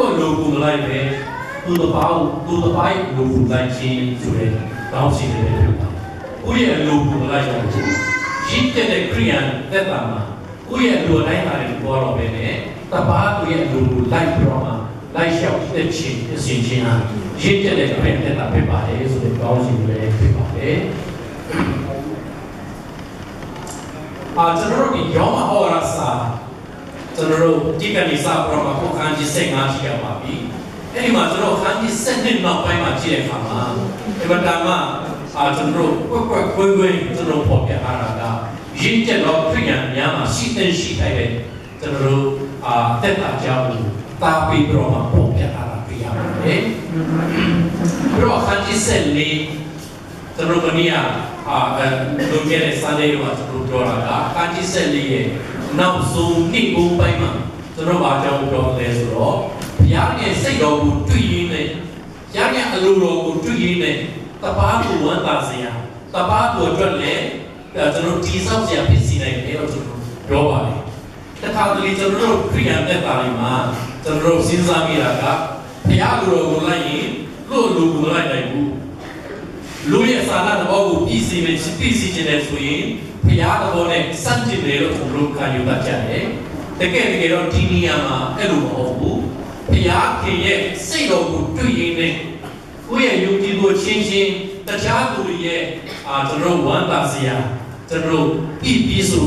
ကိုလူကူလိုက်ပဲသူတပေါင်းလူကူလိုက်ချင်းဆိုတဲ့တောင်းစီတွေဖြစ်ပါတယ်ကိုယ့်ရဲ့လူကူလိုက်ရခြင်းရင်းတဲ့ခရိယန်သက်တာမှာကိုယ့်ရဲ့လူတိုင်းဟာလည်းပေါ်တော့ပဲနဲ့တပါးကိုယ့်ရဲ့လူကူလိုက်ပြီးတော့မှလိုက်လျှောက်တဲ့ချင်းအစဉ်ချင်းဟာရင်းတဲ့ခရိယန်သက်တာဖြစ်ပါတယ်ဆိုတဲ့တောင်းစီတွေဖြစ်ပါတယ်ကျွန်တော်တို့ဒီရောမဟောရစာကျွန်တော်တို့ဒီကနေ့စာပရမကိုခန်းကြီး15ရှိရပါပြီအဲ့ဒီမှာကျွန်တော်ခန်းကြီး7နောက်ပိုင်းမှာကြည့်တဲ့အခါမှာဒီမှာဒါမှကျွန်တော်တို့ကွက်ကျွန်တော်ပေါ်ပြထားတာကရင်းချက်တော့ခရိယန်များမှာရှိတဲ့ရှိတိုင်းပဲကျွန်တော်တို့တက်တာကြောင့်တာပြီးပရမပေါ်ပြထားတာပြရပါတယ်ပြီးတော့ခန်းကြီး14ကျွန်တော်ကနေ့လူကျတဲ့ Sunday မှာကျွန်တော်ပြောတာကခန်းကြီး14ရဲ့နောက်ဆုံးနေ့ဘုံပိုင်းမှာကျွန်တော်ဘာကြောင့်ပြောလဲဆိုတော့ဘုရားရဲ့စိတ်တော်ကိုတွေ့ရင်းနဲ့ဘုရားရဲ့အလိုတော်ကိုတွေ့ရင်းနဲ့တပါးကိုဝန်တာစရာတပါးကိုအတွက်လည်းကျွန်တော်ဒီဆောက်စရာဖြစ်စီနိုင်တယ်လို့ကျွန်တော်ပြောပါတယ်တခါတလေကျွန်တော်တို့ခရိယန်သက်တာတွေမှာကျွန်တော်တို့စဉ်းစားမိတာကဘုရားလိုတော်ကိုလိုက်ရင်လို့လူကိုလိုက်နိုင်ဘူးလူရဲ့စာနာတော်ကိုပြည်စီခြင်းနဲ့ဆိုရင်ဘုရားတော်နဲ့စန့်ကျင်တယ်လို့ကျွန်တော်တို့ခံယူတတ်ကြတယ်တကယ်တော့ဒီနေရာမှာအဲ့လိုမဟုတ်ဘူးဘုရားခင်ရဲ့စိတ်တော်ကိုတွေ့ရင်းနဲ့ကိုယ့်ရဲ့ယုံကြည်မှုချင်းတရားသူတွေရဲ့ကျွန်တော်ဝန်တာစရာကျွန်တော်ပြည်စုံ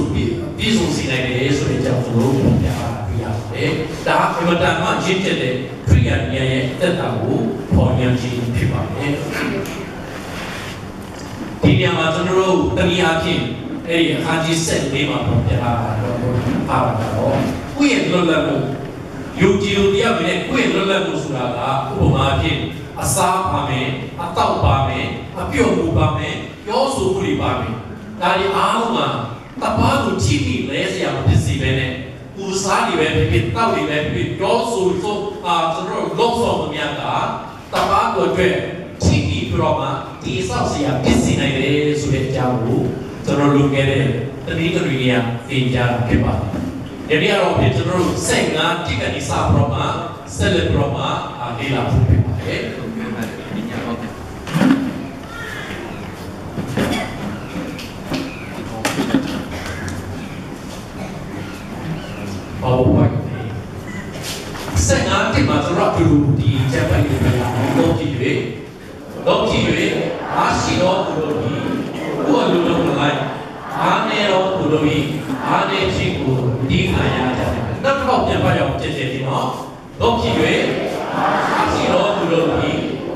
စီနိုင်တယ်ဆိုတဲ့ကြောင့်ကျွန်တော်တို့ပြတာပြရပါတယ်ဒါအမှန်တမ်းမှရင့်ကျက်တဲ့ခရိယန်ရဲ့တက်တာကိုပေါ်ညံခြင်းဖြစ်ပါတယ်ဒီနေရာမှာကျွန်တော်တို့တနည်းအားဖြင့်အဲ့ဒီအခါကြီး14မှာပေါ်ပြတာတော့ပါတော့ကိုယ့်ရဲ့လွတ်လပ်မှုယုံကြည်လို့တရားပဲကိုယ့်ရဲ့လွတ်လပ်မှုဆိုတာကဥပမာဖြင့်အစားပါမယ်အတောက်ပါမယ်အပြုတ်မှုပါမယ်ပြောဆိုမှုတွေပါမယ်ဒါဒီအားလုံးမှာတပါးကိုချိပြီးလဲစရာမဖြစ်စေဘဲနဲ့ပူစားတွေပဲဖြစ်တောက်တွေပဲဖြစ်ပြောဆိုဆိုကျွန်တော်လုံးဆောင်မှုများကတပါးကိုအတွက်ချိပြီးပြတော့မှဒီဆောက်စရာဖြစ်စေနိုင်တယ်ဆိုတဲ့အကြောင်းကိုကျွန်တော်လုပ်ခဲ့တဲ့တတိယတွေကသင်ကြားဖြစ်ပါတယ်ဒီနေ့တော့ကျွန်တော်တို့15တိကနေစပြတော့မှဆက်လက်ပြတော့မှလေ့လာဖို့ဖြစ်ပါတယ်ဘာလို့လဲ15တိမှာကျွန်တော်တို့ဒီချက်ပိုင်တွေတော့ကြည့်၍အားရှိတော့သူတို့ဒီကိုယ်လူလုံးလိုက်အားနေတော့သူတို့ဒီအားနေရှိကိုဒီခါရကြတယ်နောက်တော့ပြန်ပါရအောင်ကြည့်ကြည့်နော်တော့ကြည့်၍အားရှိတော့သူတို့ဒီ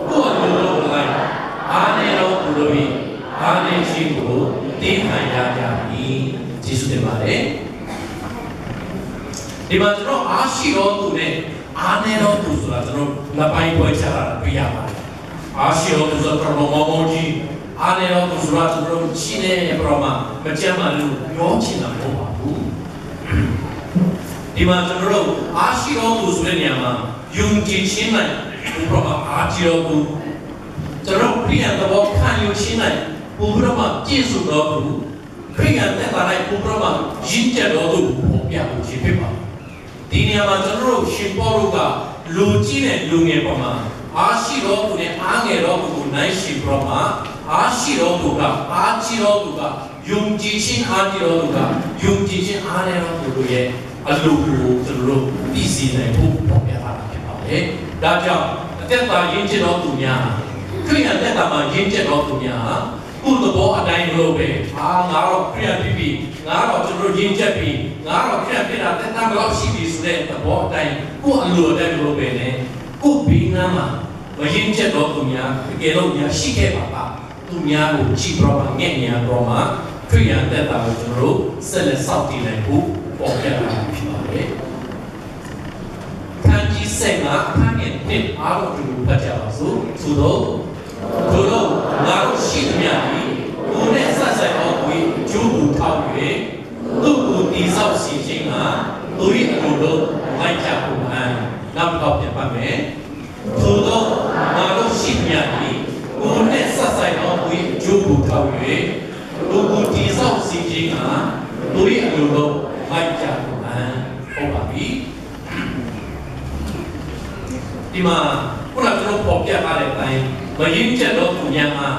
ကိုယ်လူလုံးလိုက်အားနေတော့သူတို့ဒီအားနေရှိကိုဒီခါရကြပြီကျေးဇူးတင်ပါတယ်ဒီမှာကျွန်တော်အားရှိတော့သူနဲ့အားနေတော့သူဆိုတာကျွန်တော်နှစ်ပိုင်းပွဲချတာတွေ့ရပါတယ်အားရှိတော့သူဆိုတော့မောကြီးအားနေတော့သူဆိုတာကျွန်တော်ရှိတဲ့ပရမမကြမ်းမှလို့ပြောချင်တာမဟုတ်ပါဘူးဒီမှာကျွန်တော်တို့အားရှိတော့သူဆိုတဲ့နေရာမှာယုံကြည်ခြင်းနဲ့ပရမအားရှိတော့သူကျွန်တော်ခရိယန်တော်ခံယူခြင်းနဲ့ပူပရမပြည့်စုံတော့သူခရိယန်တဲ့ပါလိုက်ပူပရမရင့်ကျက်တော့သူပေါ်ပြဖို့ဖြစ်ဖြစ်ပါဒီနေရာမှာကျွန်တော်တို့ရှင်ပေါလုကလူကြီးတဲ့လူငယ်ပေါ်မှာအားရှိတော်သူနဲ့အားငယ်တော်သူကိုနိုင်ရှိပြတော့မှာအားရှိတော်သူကအားကြီးတော်သူကယုံကြည်ခြင်းအားကြီးတော်သူကယုံကြည်ခြင်းအားနဲ့တော်သူတို့ရဲ့အလိုကိုကျွန်တော်တို့သိစေနိုင်ဖို့ပေါ်ပြတာဖြစ်ပါတယ်။ဒါကြောင့်အသက်တာရင်းကျက်တော်သူများခရိယန်သက်တာမှာရင်းကျက်တော်သူများကုသဘောအတိုင်းလို့ပဲငါတော့ခရိယန်ပြီငါတော့ကျွန်တော်ရင်းကျက်ပြီငါတော့ခရိယန်ပြည်တာသက်တာဘယ်လောက်ရှိပြီဆိုတဲ့သဘောအတိုင်းကိုယ်အလိုအတိုင်းလို့ပဲနဲ့ကိုယ်ဘီနာမှာမရင်ချက်တော့သူများတကယ်လို့များရှိခဲ့ပါပါသူများကိုကြည့်ပြတော့ငဲ့ညာတော့မှခရိယန်သက်တာကိုကျွန်တော်တို့ဆက်လက်စောင့်တည်နိုင်ဖို့ပေါ်ပြတာဖြစ်ပါတယ်။ခန်းကြီး15အခန်းငယ်1အားလုံးကိုဖတ်ကြပါစို့။သို့တော့ငါတို့ရှိသမျှဒီကိုယ်နဲ့ဆက်ဆက်အောင်ကိုကျိုးကိုထောက်၍သူ့ကိုတိဆောက်စီခြင်းကသူ၏အလိုတော်လိုက်ကြဖို့နောက်တစ်ခေါက်ပြန်ပါမယ်။သို့တော့ငါတို့ရှိသမျှဒီကိုယ်နဲ့ဆက်ဆက်အောင်ကိုကျိုးကိုထောက်၍သူ့ကိုတိဆောက်စီခြင်းကသူ၏အလိုတော်လိုက်ကြဖို့ဟုတ်ပါပြီ။ ဒီမှာခုနကကျွန်တော်ပေါ်ပြထားတဲ့အတိုင်းမရင်းချက်တော့သူများမှာ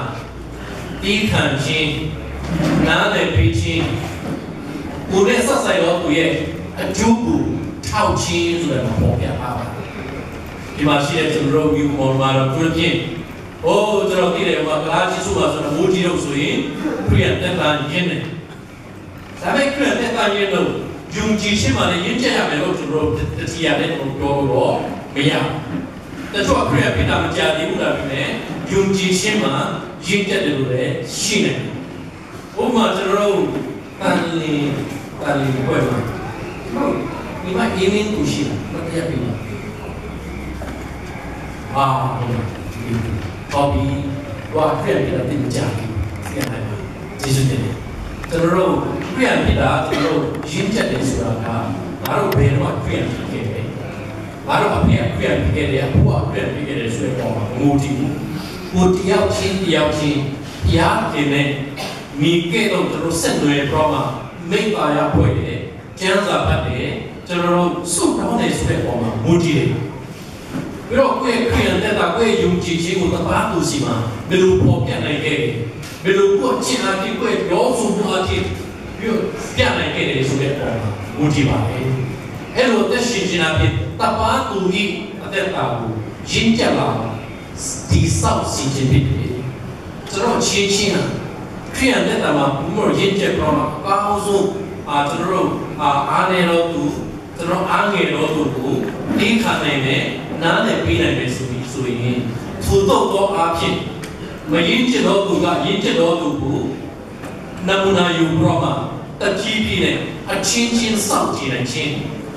တီးခံခြင်းနားလည်ပြီးခြင်းကိုယ်နဲ့ဆက်ဆိုင်တော့သူရဲ့အကျိုးကိုထောက်ခြင်းဆိုတဲ့ပေါ်ပြထားပါတယ်ဒီမှာရှိတဲ့ကျွန်တော်တို့ယူမော်မှာတော့သူချင်းကျွန်တော်သိတယ်မှာကလားကြီးစုပါဆိုတော့မိုးကြီးတော့ဆိုရင်ခရီးတက်တာရင်းနေဒါပေမဲ့ခရီးတက်တာရင်းလို့ယုံကြည်ခြင်းမှလည်းရင်းချက်ရမယ်လို့ကျွန်တော်တို့တရားနဲ့ပြောတော့မရတချို့ခရီးပိတာမကြသေးဘူးလားပြီမဲ့ယုံကြည်ခြင်းမှရင်းချက်တယ်လို့လည်းရှိနေတယ်ဥပမာကျွန်တော်တို့တန်လီဘွဲ့မှာဒီမှာအင်းင်းကိုရှိတယ်တရားပြီးမှာKopi, wah krian kita tidak jadi, krian apa? Jadi terus krian kita terus jinjat di surga, baru benar krian kita, baru apa ya krian kita dia buat krian kita di surga mudi yang cin, ya ini mikir tu terus sentuh prama, mereka ya boleh, jangan sampai terus sudah di surga mudi. Pero kue neta kue yung cici untuk batu sih mah, belum pokoknya naik ke, belum pokok cina kue jauh semua cip, yo dia naik ke sudah orang motivasi. Hello tes cina kue batu ni ada tahu, jinjat lah, disau cici ni, terus cici na, kue neta mah umur jinjat orang kau su, terus ane lo tu, terus angin lo tu, di kana ini. နားနဲ့ပေးနိုင်မယ်ဆိုရင်ထိုတော့တော့အဖြစ်မရင်းချတော့သူကရင်းချတော့သူကိုနမူနာယူပြီးတော့မှတကြီးပြည့်နဲ့အချင်းချင်းစောင့်ကြည့်နိုင်ခြင်း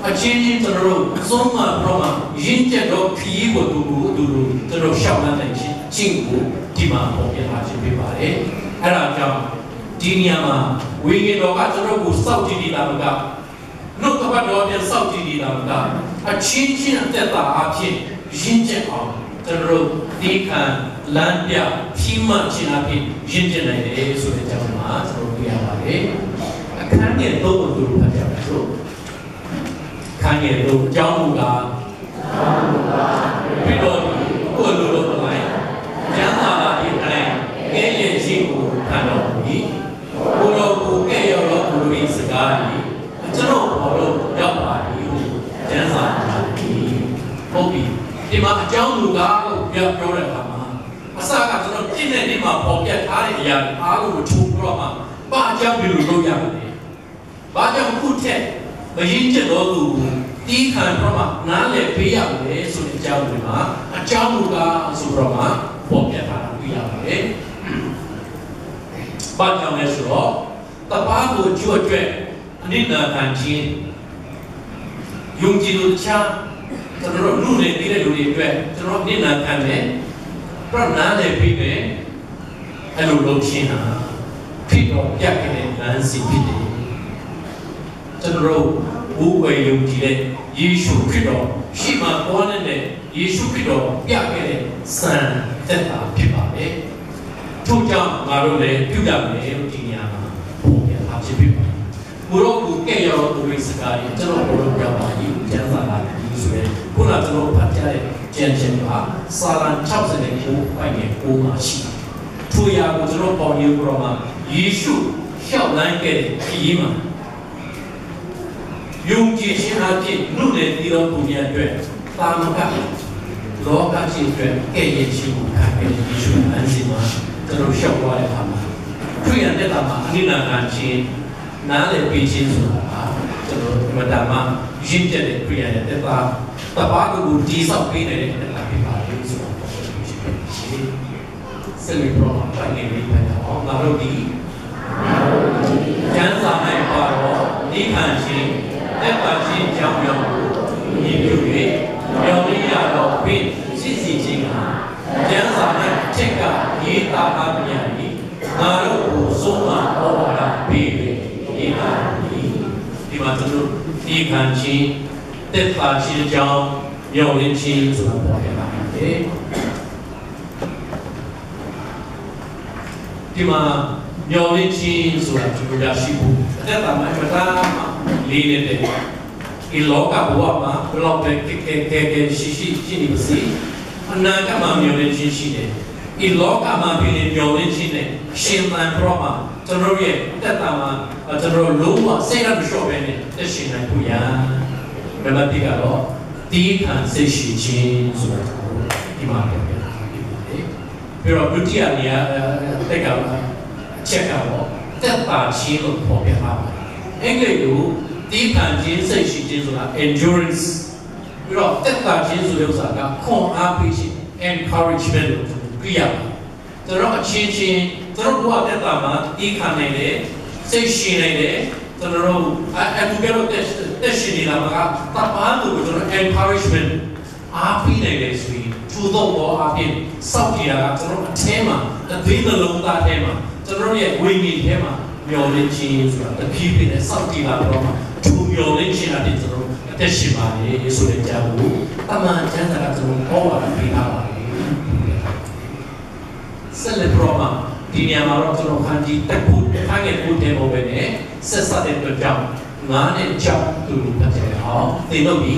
အချင်းချင်းကျွန်တော်တို့သုံးမှတော့မှရင်းချတော့ခီးကိုသူကျွန်တော်ရှောက်လန်းနိုင်ခြင်းချင်းကိုဒီမှာပေါ်ပြထားခြင်းဖြစ်ပါတယ်အဲ့ဒါကြောင့်ဒီနေရာမှာဝိညာဉ်တော်ကကျွန်တော်ကိုစောင့်ကြည့်နေတာကနှုတ်ကပတ်တော်ပြန်စောင့်ကြည့်နေတာကအချင်းချင်းအသက်တာအဖြစ်ရင်းချက်အောင်ကျွန်တော်တို့ဒီခံလမ်းပြဖြီးမှချင်းအဖြစ်ရင်းချက်နိုင်တယ်ဆိုတဲ့အကြောင်းမှာကျွန်တော်တွေ့ရပါတယ်အခန်းငယ်၃ကိုသူဖတ်ပြပါစို့အခန်းငယ်၃အကြောင်းမူကားပြီးတော့ကိုယ်လိုလိုပလိုက်ကျမ်းစာလာဒီအတိုင်းကဲရဲ့ရှိကိုခံတော်မူ၏ကိုယ်တော်ကိုကဲ့ရောတော်မူ၏စကား၏ကျွန်တော်ဘောလို့ရောက်ပါသည်ဟုကျမ်းစာမှာဟုတ်ပြီဒီမှာအကြောင်းမူကားလို့ပြောတဲ့အခါမှာအစကကျွန်တော်ပြည့်တဲ့နေ့မှာပေါ်ပြထားတဲ့အရာအားလုံးကိုထုတ်ပြီးတော့မှဘာအကြောင်းဒီလိုလုပ်ရမလဲဘာကြောင့်ခုထက်မရင်းချက်တော်သူတီးခံတော့မှနားလည်ပေးရမယ်ဆိုတဲ့အကြောင်းတွေမှာအကြောင်းမူကားဆိုတော့မှပေါ်ပြထားတာတွေ့ရပါတယ်ဘာကြောင့်လဲဆိုတော့တပားကိုကြွတ်ကြွက်အနိဒာခံခြင်းယုံကြည်လို့တခြားကျွန်တော်တို့လူတွေပြီးတဲ့လူတွေအတွက်ကျွန်တော်အနိဒာခံတယ်ပြတ်နာတယ်ပြီးပဲအဲ့လိုလုပ်ခြင်းဟာဖြစ်တော့ပြတ်ခဲ့တဲ့လမ်းစီဖြစ်တယ်ကျွန်တော်တို့ဘူဝေယုံကြည်တဲ့ယေရှုခရစ်တော်ရှိမှပေါ်နေတဲ့ယေရှုခရစ်တော်ပြခဲ့တဲ့စံသက်တာဖြစ်ပါတယ်ထို့ကြောင့်ငါတို့လည်းပြုရမယ်လို့ဒီနေရာမှာပုံပြထားဖြစ်ဖြစ်ပါတယ်ဘုရောကိုကဲ့ရောသူတွေစကားကြီးကျွန်တော်ဘုရောပြောပါကြီးကျမ်းစာလာပြီးဆိုရင်ခုနကျွန်တော်ဖတ်ကြားတဲ့ကျမ်းချင်းကစာလံ69ပိုင်ရဲ့9မှာရှိတယ်ထိုရာကိုကျွန်တော်ပေါ်ရင်းဘုရောမှာယေရှုလျှောက်လန်းခဲ့တဲ့ခရီးမှာယုံကြည်ခြင်းအဖြစ်လူတွေတည်တော်မူတဲ့အတွက်တာမကလောကကြီးအတွက်ကဲ့ရဲ့ခြင်းကိုခံခဲ့တဲ့ယေရှုအန်စီမှာကျွန်တော်လျှောက်သွားတဲ့အခါမှာတွေ့ရတဲ့တာမှာအနိဒာခံခြင်းနားလည်ပေးခြင်းဆိုတာကျွန်တော်ဒီမှာဒါမှရင့်ကျက်တဲ့ပြရတဲ့တပါတပါကိုဒီဆောက်ပေးနေတဲ့တပါဖြစ်ပါလေဆိုတော့ဆက်လက်ပြောမှာပိုင်းနေပြီးပြန်အောင်ငါတို့ဒီကျမ်းစာ၌ပါတော့ဒီခံခြင်းတက်ပါခြင်းကြောင့်မြောက်ညီပြု၍မြောက်ရတော့ဖြင့်စစ်စီခြင်းကကျမ်းစာ၌ချက်ကရေးသားထားမြတ်၏ငါတို့ကိုဆုံးမဟောတာပြီးဒီမှာကျွန်တော်ဒီခံချင်းတက်ပါခြင်းကြောင့်မြောက်ရခြင်းဆိုတာပေါ်ရပါတယ်ဒီမှာမြောက်ရခြင်းဆိုတာကျွန်တော်ရရှိဖို့အသက်တာမှာမသားလေးနေတဲ့ ဒီလောကဘဝမှာဘယ်လောက်ပဲကဲရှိနေပါစေအနာဂတ်မှာမျှော်လင့်ခြင်းရှိတယ်ဒီလောကမှာဖြစ်နေမျှော်လင့်ခြင်းနဲ့ရှင်သန်ပြတော့မှာကျွန်တော်ရဲ့တက်တာမှာကျွန်တော်လုံးဝစိတ်ရမလျှော့ပဲနဲ့တက်ရှင်နိုင်ဖို့ရဘယ်မှာဒီကတော့ဒီခံစိတ်ရှိခြင်းဆိုတာဒီမှာပြောပြတာပြီးတော့ဒုတိယနေရာတက်ကချက်ကတော့တက်တာခြင်းလို့ပေါ်ပြထားပါတယ်အင်္ဂလိပ်လိုဒီခံခြင်းစိတ်ရှိခြင်းဆိုတာ endurance ပြီးတော့တက်တာခြင်းဆိုတဲ့ဥစ္စာကခွန်အားပေးခြင်း encouragement လို့ပြရပါတယ်ကျွန်တော်အချင်းချင်းကျွန်တော်ဘဝတက်တာမှာဒီခံနိုင်တယ်စိတ်ရှိနိုင်တယ်ကျွန်တော်အတူတူတက်ရှိနေတာကတပ်ပါလို့ကျွန်တော် encouragement အားပေးနိုင်တယ်ဆိုရင်ထူတော့ဘောအားဖြင့်စောင့်ကြည့်တာကကျွန်တော်အထဲမှာအသေးနှလုံးသားထဲမှာကျွန်တော်ရဲ့ဝိညာဉ်ထဲမှာမျောလင့်ခြင်းဆိုတာတဖြည်းဖြည်းနဲ့စောင့်ကြည့်လာတော့မှထူမျောလင့်ခြင်းအပြင်ကျွန်တော်အသက်ရှင်ပါလေဆိုတဲ့အကြောင်းကိုအမှန်တမ်းကကျွန်တော်ဟောပါပေးထားပါတယ်ဆက်လက်တော့မှဒီနေရာမှာတော့ကျွန်တော်ခန်းကြီးတက်ဖို့ခန်းငယ်ဖို့တဲပေါ်ပဲနဲ့ဆက်ဆက်တဲ့အတွက်ကြောင့်ငါးနဲ့ကြောက်သူတို့ပတ်တယ်ဟောသိလို့ပြီ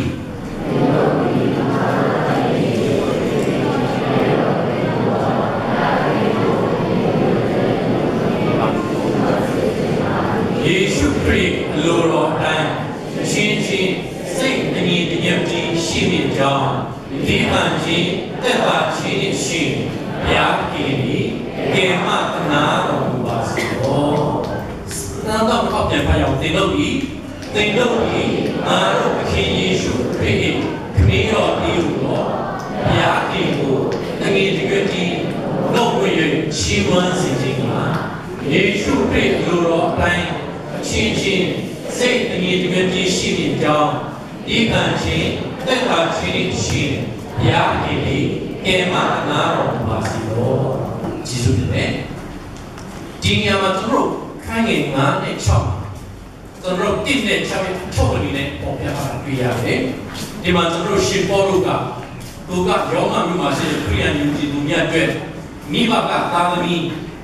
ယေရှုခရစ်လိုတော်တိုင်းချင်းချင်းစိတ်အညီတညက်ကြီးရှိနေကြောင်းဒီမှန်ချင်းတက်ပါချင်းရှိဘုရားခင်ဒီကေမတနာတော်မူပါစေ။နာတော့ကောက်ပြန်ဖတ်ရအောင်သင်တို့ဒီငါတို့ခင်ယေရှုခရစ်ခမင်းတော်ဒီဟုတော်ဘုရားခင်ကိုတကယ်တကယ်ဒီတော့ဝေချီးမွမ်းစေခြင်းကယေရှုခရစ်လိုတော်အတိုင်းချင်းချင်းစိတ်အငြိတကယ်ကြီးရှိနေကြောင်းဒီကံချင်းတက်တာချင်းရှိဘုရားခင်ဒီကေမတနာတော်မူပါစေလို့ကျေးဇူးတင်တယ်ဒီညမှာသူတို့ခိုင်းငယ်9နဲ့6သူတို့1နဲ့6ရဲ့ထုတ်ပလီနဲ့ပေါ်ပြတာတွေ့ရတယ်ဒီမှာသူတို့ရှင်ပေါလုကသူကယောမမြို့မှာရှိတဲ့ခရိယန်ယုံကြည်သူများအတွက်မိဘကသာသမီ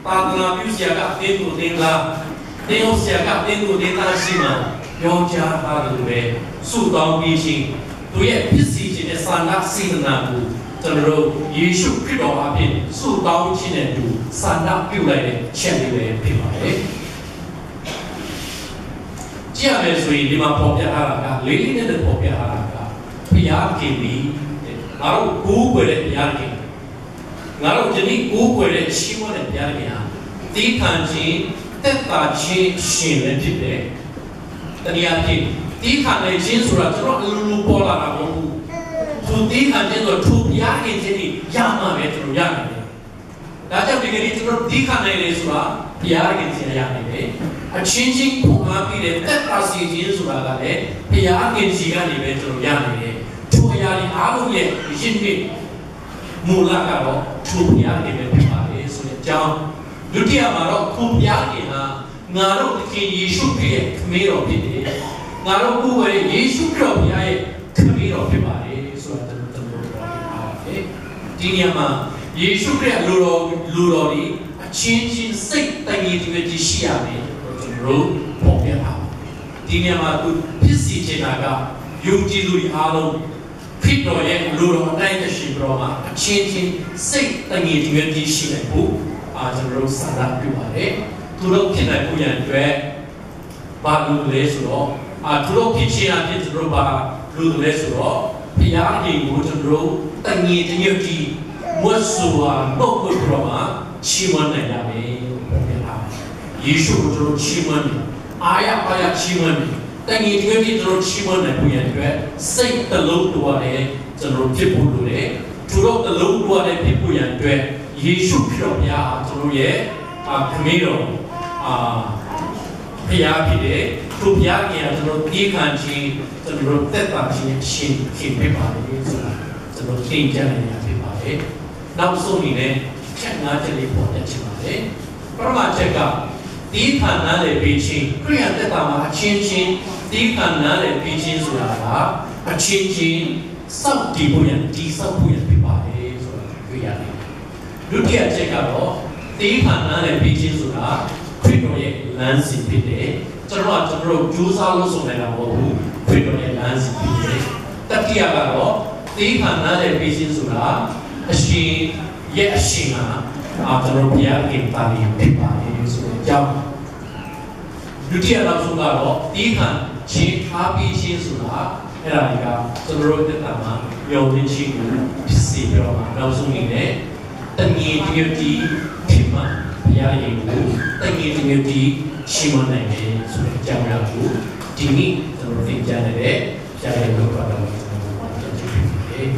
ပါဒနာပြုဆရာကတင်းသူတင်းလားတင်းအောင်ဆရာကတင်းသူတင်းသားရှိမှပြောကြားထားတယ်ပဲစုတောင်းပြီးရှင်သူရဲ့ဖြစ်စီခြင်းနဲ့စာနာစေတနာကိုကျွန်တော်တို့ယေရှုခရစ်တော်အပြင်စုတောင်းခြင်းနဲ့တူစာနာပြုလိုက်တဲ့ချက်လေးပဲဖြစ်ပါတယ်ကြည့်ရမယ်ဆိုရင်ဒီမှာပေါ်ပြထားတာကလေးလေးနဲ့ပေါ်ပြထားတာကဘုရားခင်ဒီငါတို့ကိုးကွယ်တဲ့ဘုရားခင်ငါတို့ဒီနေ့ကိုးကွယ်တဲ့ချီးမွမ်းတဲ့ဘုရားခင်ဟာဒီခံခြင်းတက်တာခြင်းရှင်လည်းဖြစ်တယ်တနည်းအားဖြင့်ဒီခံတဲ့ခြင်းဆိုတာကျွန်တော်အလိုလိုပေါ်လာတာမဟုတ်ဘူးသူဒီခံခြင်းဆိုသူဘုရားခင်ခြင်းကြီးရမှာပဲကျွန်တော်ရနိုင်တယ်ဒါကြောင့်ဒီကနေ့ကျွန်တော်ဒီခံနိုင်လေဆိုတာဘုရားခင်ခြင်းရနိုင်တယ်အချင်းချင်းပုံအားပြီးတဲ့တက်တာစီခြင်းဆိုတာကလည်းဘုရားခင်ကြီးကနေပဲကျွန်တော်ရနိုင်တယ်သူအရာကြီးအားလုံးရဲ့ရင်းမြစ်မူလကတော့သူဘုရားခင်ပဲဖြစ်ပါလေဆိုတဲ့အကြောင်းဒုတိယမှာတော့သူဘုရားခင်ဟာငါတို့သခင်ယေရှုခရစ်ရဲ့ခမည်းတော်ဖြစ်တယ်ငါတို့ကိုယ်ဝယ်ယေရှုခရစ်ဘုရားရဲ့ခမည်းတော်ဖြစ်ပါတယ်ဆိုတာကျွန်တော်ပြောပြပါတယ်ဒီနေရာမှာယေရှုခရစ်လူတော်ဒီအချင်းချင်းစိတ်တည်တည်ကြီးရှိရမယ်ကျွန်တော်ပေါ်ပြပါဒီနေရာမှာသူဖြစ်စီချင်တာကယုံကြည်သူတွေအားလုံးခရစ်တော်ရဲ့လူတော်အတိုင်းရှိပြတော့မှာအချင်းချင်းစိတ်တည်တည်ကြီးရှိနိုင်ဖို့ကျွန်တော်စာနာပြုပါတယ်သူတို့ဖြစ်နိုင်ဖို့ရန်အတွက်ဘာလို့လဲဆိုတော့သူတို့ဖြစ်ချင်တာဖြစ်သူတို့ဘာလို့လဲဆိုတော့ဘုရားရှင်ကိုကျွန်တော်တန်ကြီးတညွတ်ကြီးမွတ်ဆိုနှုတ်ကိုပြောမှာချီးမွမ်းနိုင်ရမယ်ပြောပြတာယေရှုကိုကျွန်တော်ချီးမွမ်းတယ်အာရပါရချီးမွမ်းတယ်တန်ကြီးတညွတ်ကြီးကျွန်တော်ချီးမွမ်းနိုင်ဖို့ရန်အတွက်စိတ်တလုံးတော်တယ်ကျွန်တော်ဖြစ်ဖို့လိုတယ်သူတို့တလုံးတော်တယ်ဖြစ်ဖို့ရန်အတွက်ယေရှုခရစ်တော်ဘုရားကျွန်တော်ရဲ့ခမည်းတော်ဘုရားဖြစ်တယ်သူဘုရားခင်ကျွန်တော်ဒီခံချင်းကျွန်တော်တက်ပါခြင်းရှင်ခင်ဖြစ်ပါလေဆိုတာကျွန်တော်သင်ကြားနေရဖြစ်ပါတယ်နောက်ဆုံးအနေနဲ့ချက်၅ချက်လေးပေါ်တက်ချင်ပါတယ်ပထမချက်ကဒီခံနာလေပြီးချင်းခရိယန်တက်တာမှာအချင်းချင်းဒီခံနာလေပြီးချင်းဆိုတာကအချင်းချင်းစောင့်တည်ဖို့ရန်ဒီစောင့်ဖို့ရန်ဖြစ်ပါတယ်ဆိုတာတွေ့ရတယ်ဒုတိယချက်ကတော့ဒီခံနာလေပြီးချင်းဆိုတာခရစ်တော်ရဲ့လမ်းစဉ်ဖြစ်တယ်ကျွန်တော်ကြိုးစားလို့ဆိုနေတာမဟုတ်ဘူး ခွင့်တော်ရဲ့လမ်းစီဖြစ်တယ်တတိယကတော့သေခါနာတဲ့ပေးခြင်းဆိုတာအရှင်ရဲ့အရှင်ဟာကျွန်တော်ဘုရားခင်တာလီဖြစ်ပါတယ်ဆိုတဲ့အကြောင်းဒုတိယနောက်ဆုံးကတော့သေခါချင်းအားပေးခြင်းဆိုတာအဲ့ဒါတွေကကျွန်တော်တို့တက်တာမှာပြောင်းခြင်းကိုဖြစ်စေပြီးတော့နောက်ဆုံးနေနဲ့တငြိမ်တည်းတီဖြစ်မှာဘုရားရဲ့ကိုတငြိမ်တည်းတီရှိမနိုင်တယ်ဆိုတဲ့အကြောင်းအရာကိုဒီနေ့ကျွန်တော်သင်ကြားနေတဲ့ဆရာရဲ့လုပ်ပါတော့ကျွန်တော်ကြည့်ဖြစ်တယ်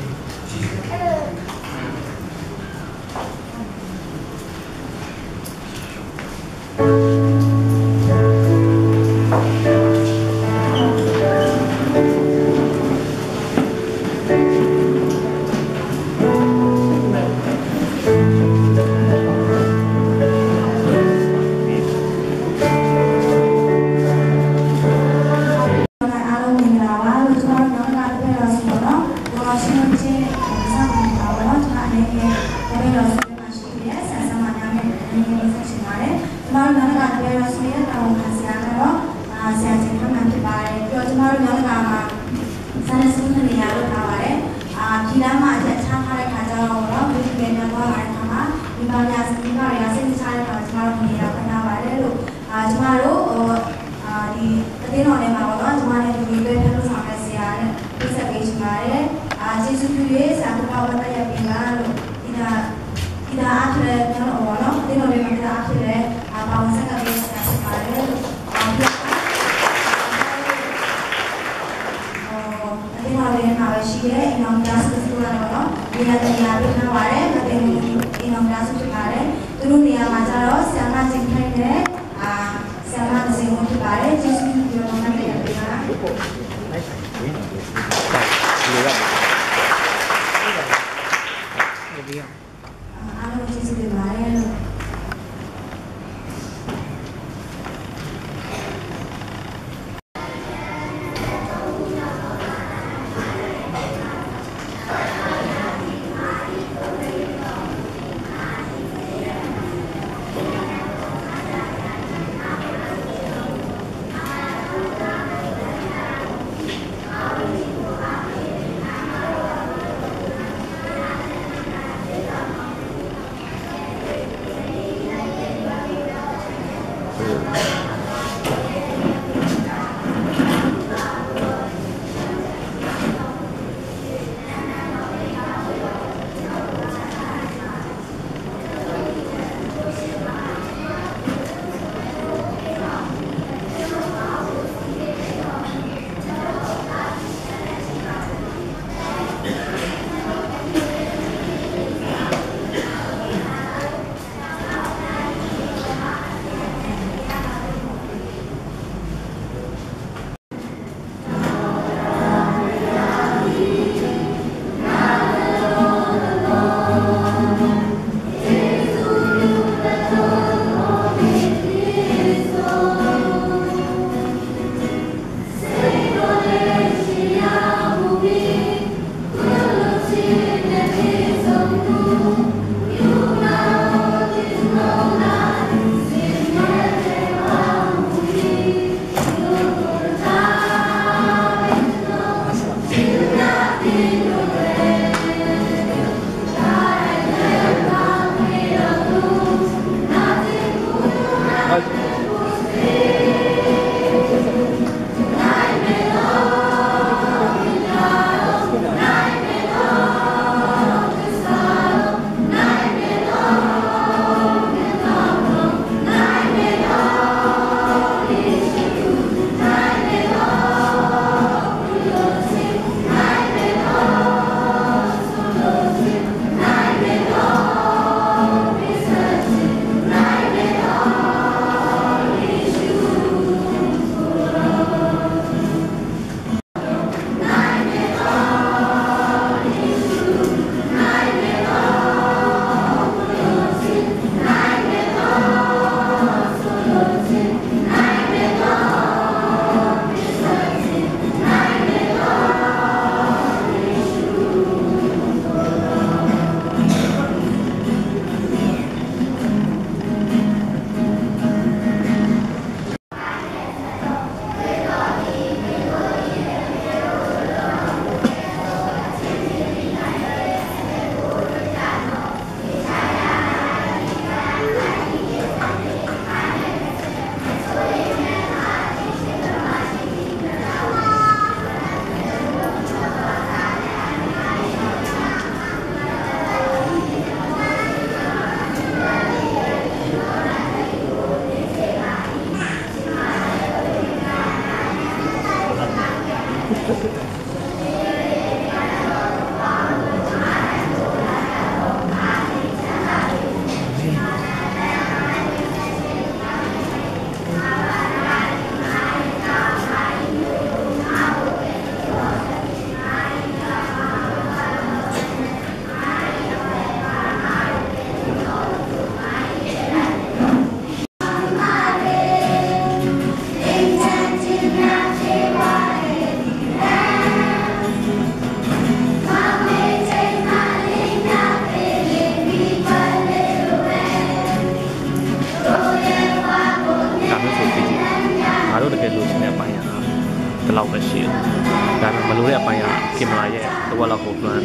Kimlaya itu wala kuban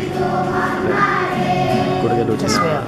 kurang dulu channel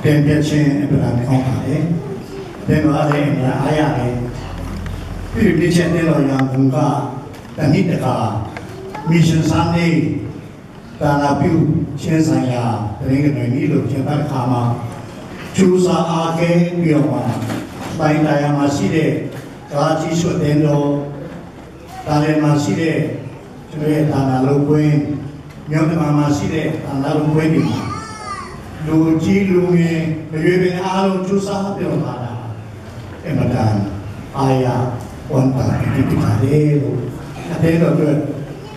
Den Piachin Ibrahim Kongkade, Den Wale Ayane, Purification Deloyan Bunga, Tanitaka, Mission Sunday, Tanapu, Chensaya, Ringanilo, Kama, Chusa Ake, Bioma, Baindayama Side, Kachi Sotendo, Talema Side, Tana Luquin, Yonama Side, and Laluquin. Luji lungi, bagaimana alam susah berada. Emadan, ayah, wanita kita dulu, ada tu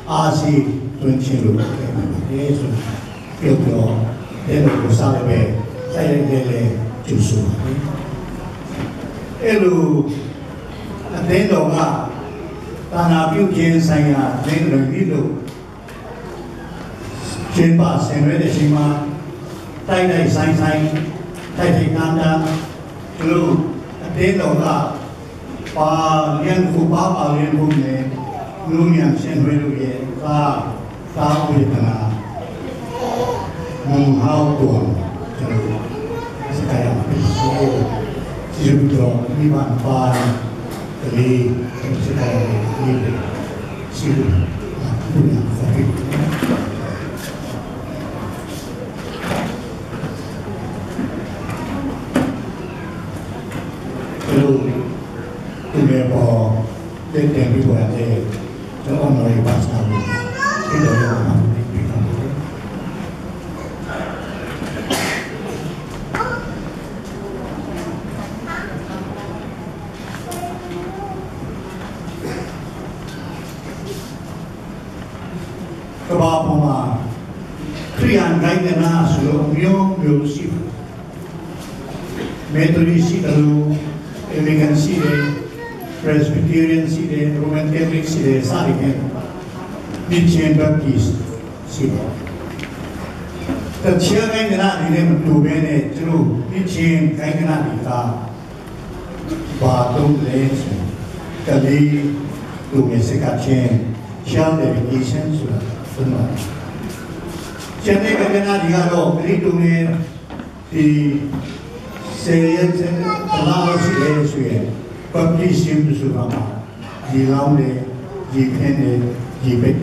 asi tunci lu, Yesus, itu, dia tu saleh, saya gele jusu. Elu, ada tu apa? Tanah piujen saya, dengan itu, jempa senwede sima. Tay này xanh xanh, tay thì nam đam, lưu đến đầu là ba liên khu ba liên khu này, lưu nhận xem với lưu ye, ta uy tana, mong hao tuồng, cho lưu, sẽ cái làm cái số, chỉ dùng cho đi bàn ba, thì sẽ cái đi để sử dụng, lưu nhận phải tu le po den den bi bo ate cho ông nói ba sa lu cái đó là làm bị không các bạn phong mà khi anh cái này na sử dụng nhiều ship Methodist ship lu Anglican side, Presbyterian side, Roman Catholic side, Sariken, Nichian Baptist side. The chair kind of not in them to bene through Nichian kind of not ka, Batum Lens, Kali, to Mesikachen, Child Dedication, Suna. Chennai Kadena Digaro, Ritu the Sayans and Kalao Sue, Baptism to Surama, Gilaunde, Gipende, Gipet.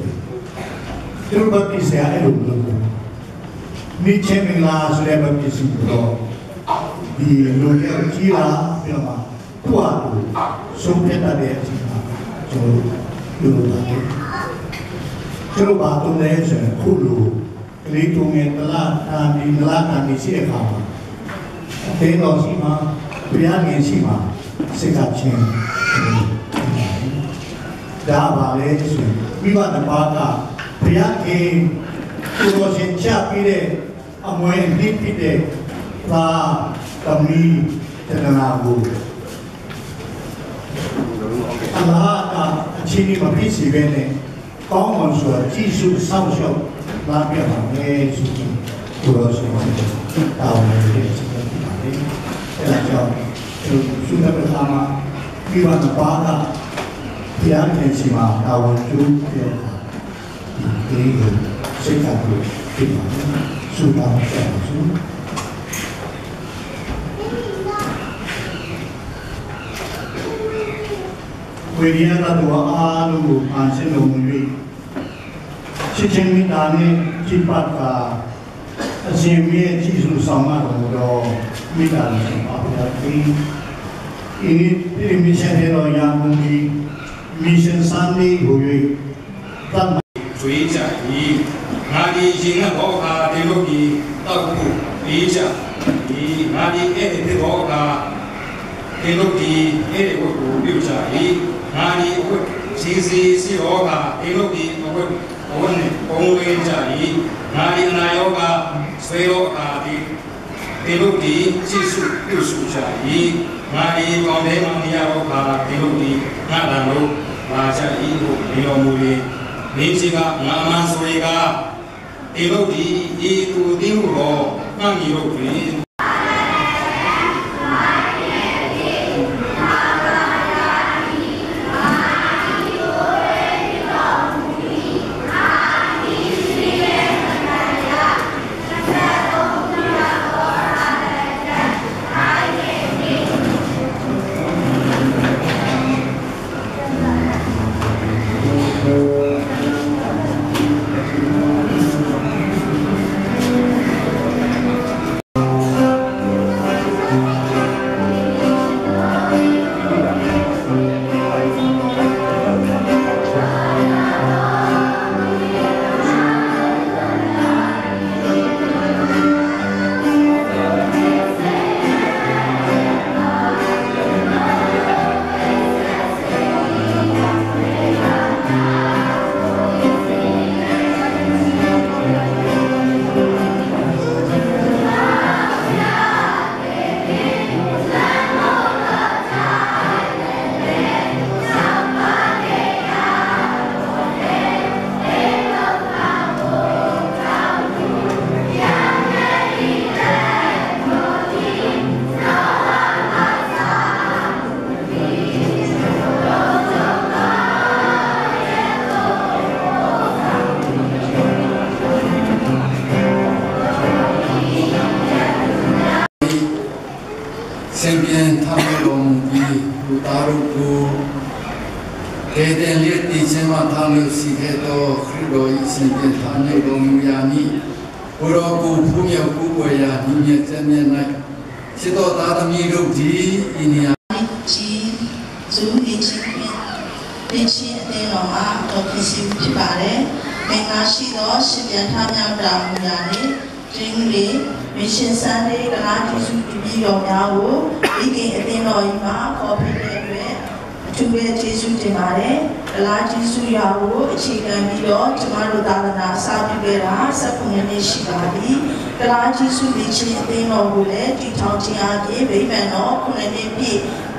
Through Baptist, I don't know. Nicheming last baptism to go. The Lulia Gila, Pilma, Tuatu, Sumpeta de Tina, so Yurubati. Churubatu Nation, Kulu, လေးထုံငယ်တလားတာဒီနလားတာဒီရှိတဲ့အခါမှာအသေးတော်ရှိမှာဘုရားငယ်ရှိမှာစိတ်ကချင်းဒါပါလေဆိုမိဘနှစ်ပါးကဘုရားခင်ကိုယ်တော်ရှင်ချပြီးတဲ့အမွေအနှစ်ဖြစ်တဲ့သာသမီးတဏှာကိုအလ္လာဟ်ကအချင်းကြီးမဖြစ်စေဘဲနဲ့ကောင်းအောင်ဆိုကြည့်စုစောင့်ရှောက်လာပြပါမယ်ဆိုပြီးကိုယ်တော်ရှင်တောင်းနေတဲ့ချက်တွေပါလေအဲဒါကြောင့်သူတဲ့ပထမမိဘနှစ်ပါးကဘုရားခင်စီမှာတာဝန်ကျူးပြောတာဒီလိုစိတ်ကလို့ဖြစ်ပါတယ်ဆုတောင်းကြပါစို့ဝိရိယတတော်အားလုံးကိုဖန်ဆင်းတော်မူ၍ချစ်ချင်းမိသားနဲ့ကြည်ပတ်ကအရှင်မြတ်ကြီးစုဆောင်မတော်တော်မိသားစုပါဘုရားဒီမစ်ရှင်တော်ရာမုန်ကြီးမစ်ရှင်စံလေးကို၍တတ်ကျွေးကြ၏ငါဒီရင်ကဘောခါဒီလိုကြီးတောက်ဖို့ပြီးကြဒီငါဒီအဲ့ဒီဘောခါဒီလိုကြီးအဲ့ဒီကိုပြုကြ၏ငါဒီအခုစီရောခါဒီလိုကြီးဘဝနဲ့ပုံဝေးကြ၏ငါဒီအနာရောဂါဆွေရောခါဒီလိုကြီးကြည့်စုပြုစုကြ၏ငါဒီကောင်းတဲ့မောင်ရောခါဒီလိုကြီးငါတန်လို့လာကြ၏ဟုဒီလိုမူလေမင်းကြီးကငါမှန်ဆိုရကဒီလိုဒီသူဒီဟုတော့ငါမျိုးလို့ပြီ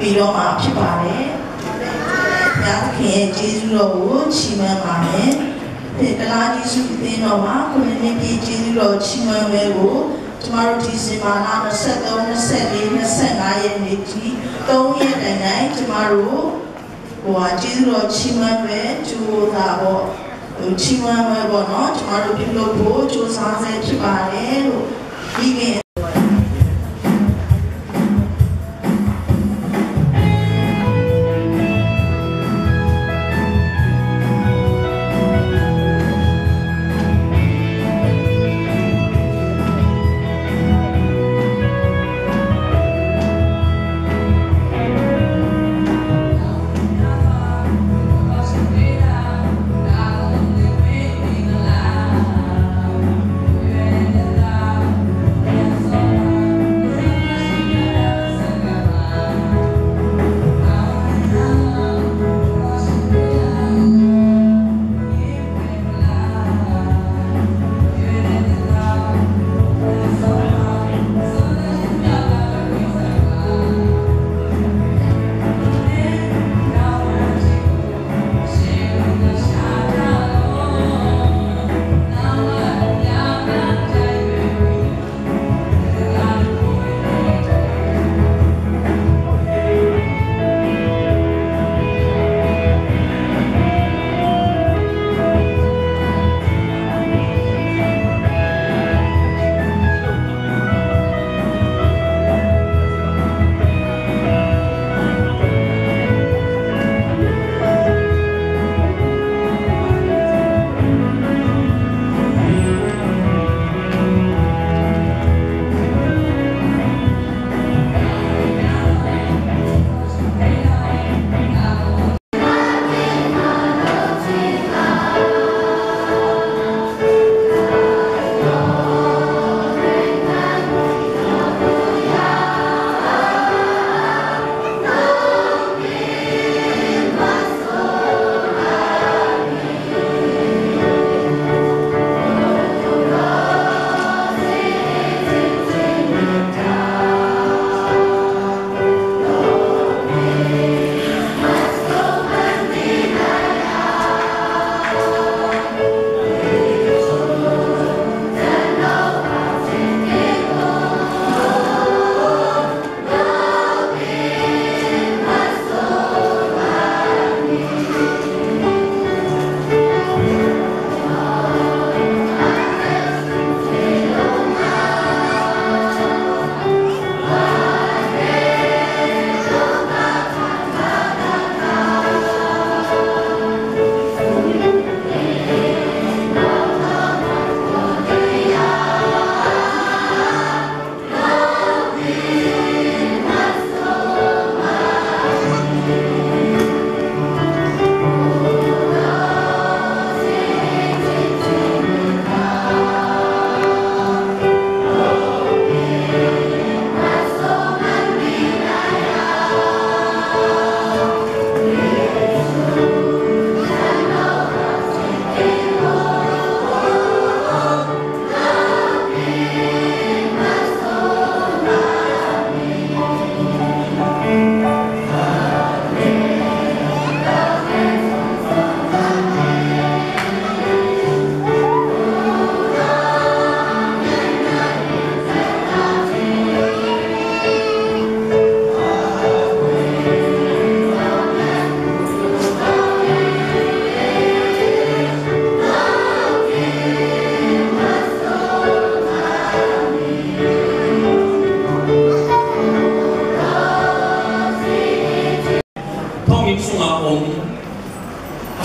ပြီးတော့မှဖြစ်ပါတယ်။ဘုရားသခင်ရဲ့ကျေးဇူးတော်ကိုချီးမွမ်းပါမယ်။ဒီကလာကျေးဇူးအသင်းတော်မှာခုနှစ်နှစ်ပြည့်ကျေးဇူးတော်ချီးမွမ်းပွဲကိုကျမတို့ဒီဇင်ဘာလ23 24 25ရက်နေ့ထိ3ရက်တိုင်တိုင်ကျမတို့ကျေးဇူးတော်ချီးမွမ်းပွဲကြိုးစားဖို့ချီးမွမ်းပွဲပေါ့နော်ကျမတို့ပြုလုပ်ဖို့ကြိုးစားဆဲဖြစ်ပါတယ်လို့ဒီက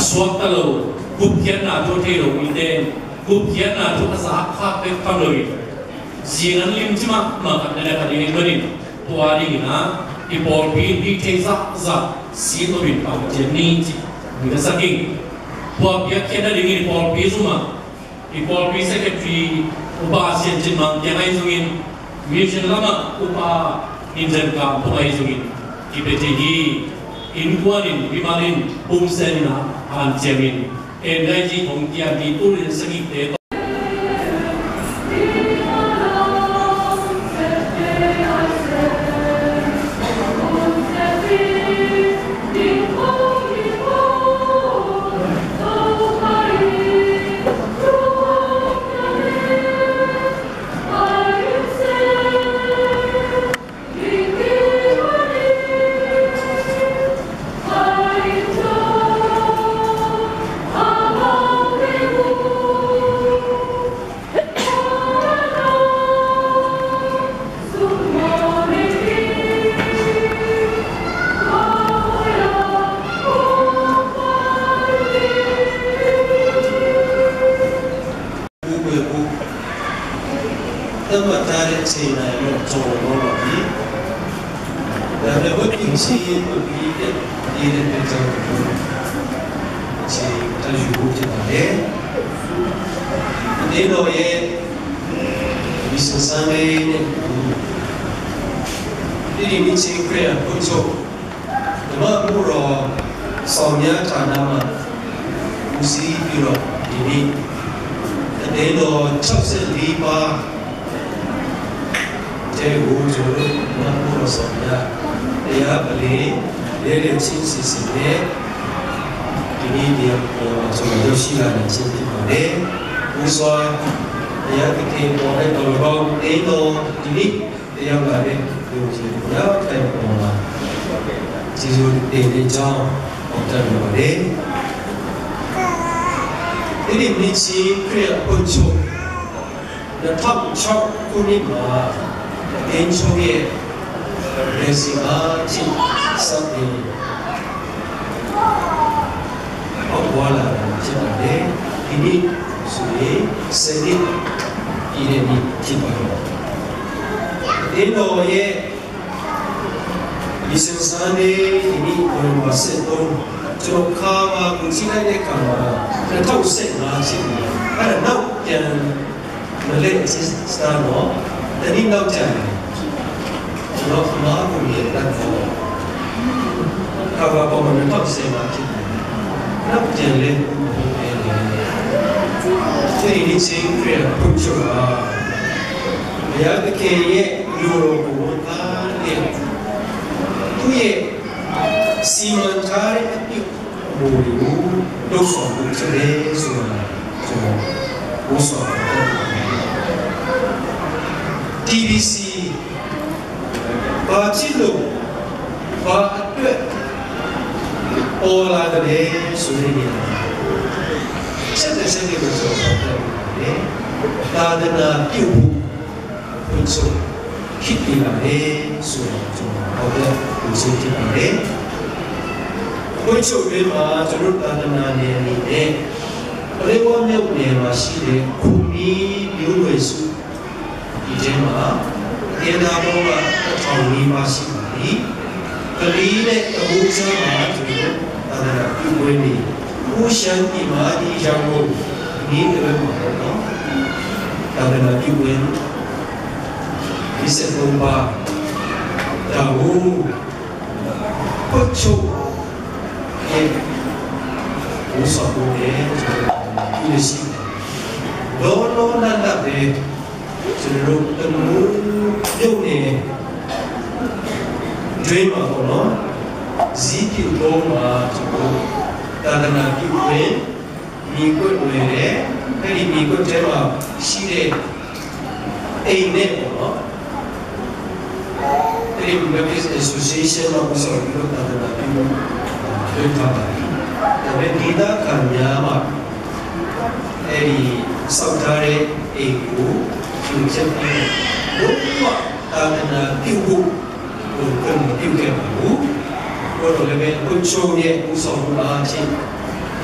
swak talo gupian na to thelo inde gupian na to asa kha pe pamlori jingan lim chima ma ka na ka ni ngani tuari na ipol bi di thesa za si to bi pa jeni ji ni sa king po pia kena ringi ipol bi zuma ipol bi secretary upa asian jin mang yang ai zungin mission lama upa injen ka to ai zungin ibeti inquarin bimarin bumsen na han chemin energy hong kia di turin sagi te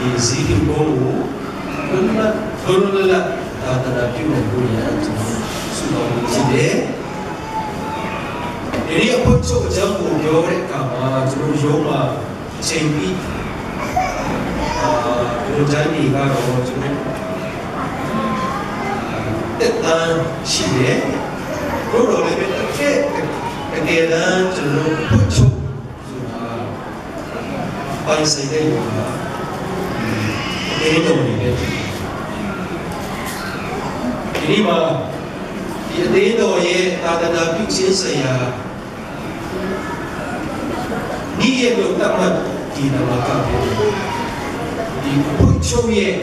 ဒီဇီတိဘုံကိုဘုရားဘုရားလာသာသနာပြုလို့ဘုရားကျွန်တော်ဆုတော်မူဖြစ်တယ်ဒီအဖို့ချုပ်အကြောင်းကိုပြောတဲ့အခါမှာကျွန်တော်ရုံးမှာချိန်ပြီးဒီလိုတိုင်းကြီးကတော့ကျွန်တော်တက်တန်းရှိတယ်ဘုရားလည်းပဲတစ်ခက်တကယ်တမ်းကျွန်တော်ဖို့ချုပ်ဆိုတာပိုင်ဆိုင်တဲ့ရောဒီလိုနေတယ်ဒီမှာဒီအသေးတော်ရဲ့သာသနာပြုခြင်းဆိုင်ရာဒီရဲ့လို့တတ်မှတ်ဒီနမကဒီဘုချုပ်ရဲ့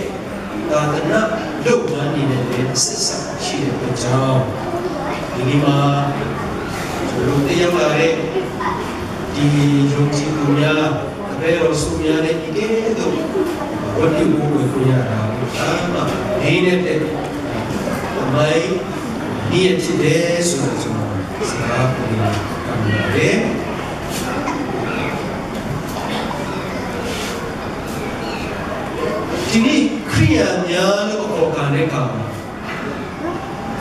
သာသနာလုပ်ငန်းနေတဲ့ဆက်ဆက်ရှိတဲ့အကြောင်းဒီမှာကျွန်တော်တရားလာတဲ့ဒီယုံကြည်သူများအဘယ်လိုဆိုများတဲ့ဒီကဲတော့ဝတ်ပြုကိုကိုရတာဒါမှနေနေတဲ့မိုင်းဒီအဖြစ်တဲ့ဆိုတော့ကျွန်တော်စကားပြောတာပါတယ်ဒီနေ့ခရိယာများလို့ခေါ်တဲ့အခါ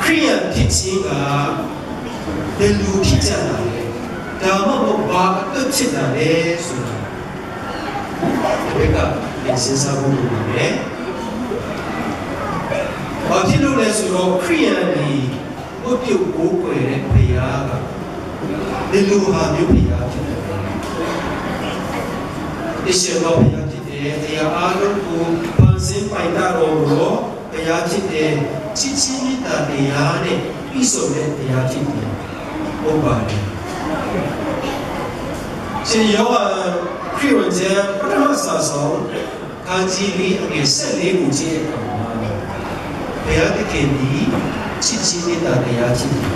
ခရိယာဖြစ်ခြင်းကဘယ်လိုဖြစ်ကြတာလဲဒါမှမဟုတ်ဘာအတွက်ဖြစ်တာလဲဆိုတာဒီကစဉ်းစားဖို့လိုတယ်ဘာဖြစ်လို့လဲဆိုတော့ခရိယာဒီဘုပြုတ်ကိုကိုယ်ရဲ့ဘုရားကဒီလိုဟာမျိုးဘုရားဖြစ်တယ်ဒီရှင်တော်ဘုရားဖြစ်တယ်တရားအားလုံးကိုပန်းစင်ပိုင်တာတော်ကိုဘုရားဖြစ်တယ်ချစ်ချင်းမြတ်တာတရားနဲ့ပြီးဆုံးတဲ့တရားဖြစ်တယ်ဟုတ်ပါတယ်ရှင်ယောဟန်ခရစ်ဝင်ကျမ်းပထမစာဆောင်ခန်းကြီးလေးအငယ်14ကိုကြည့်ရအောင်ဘုရားသခင်ဒီချစ်ချင်းမြတ်တာတရားဖြစ်တယ်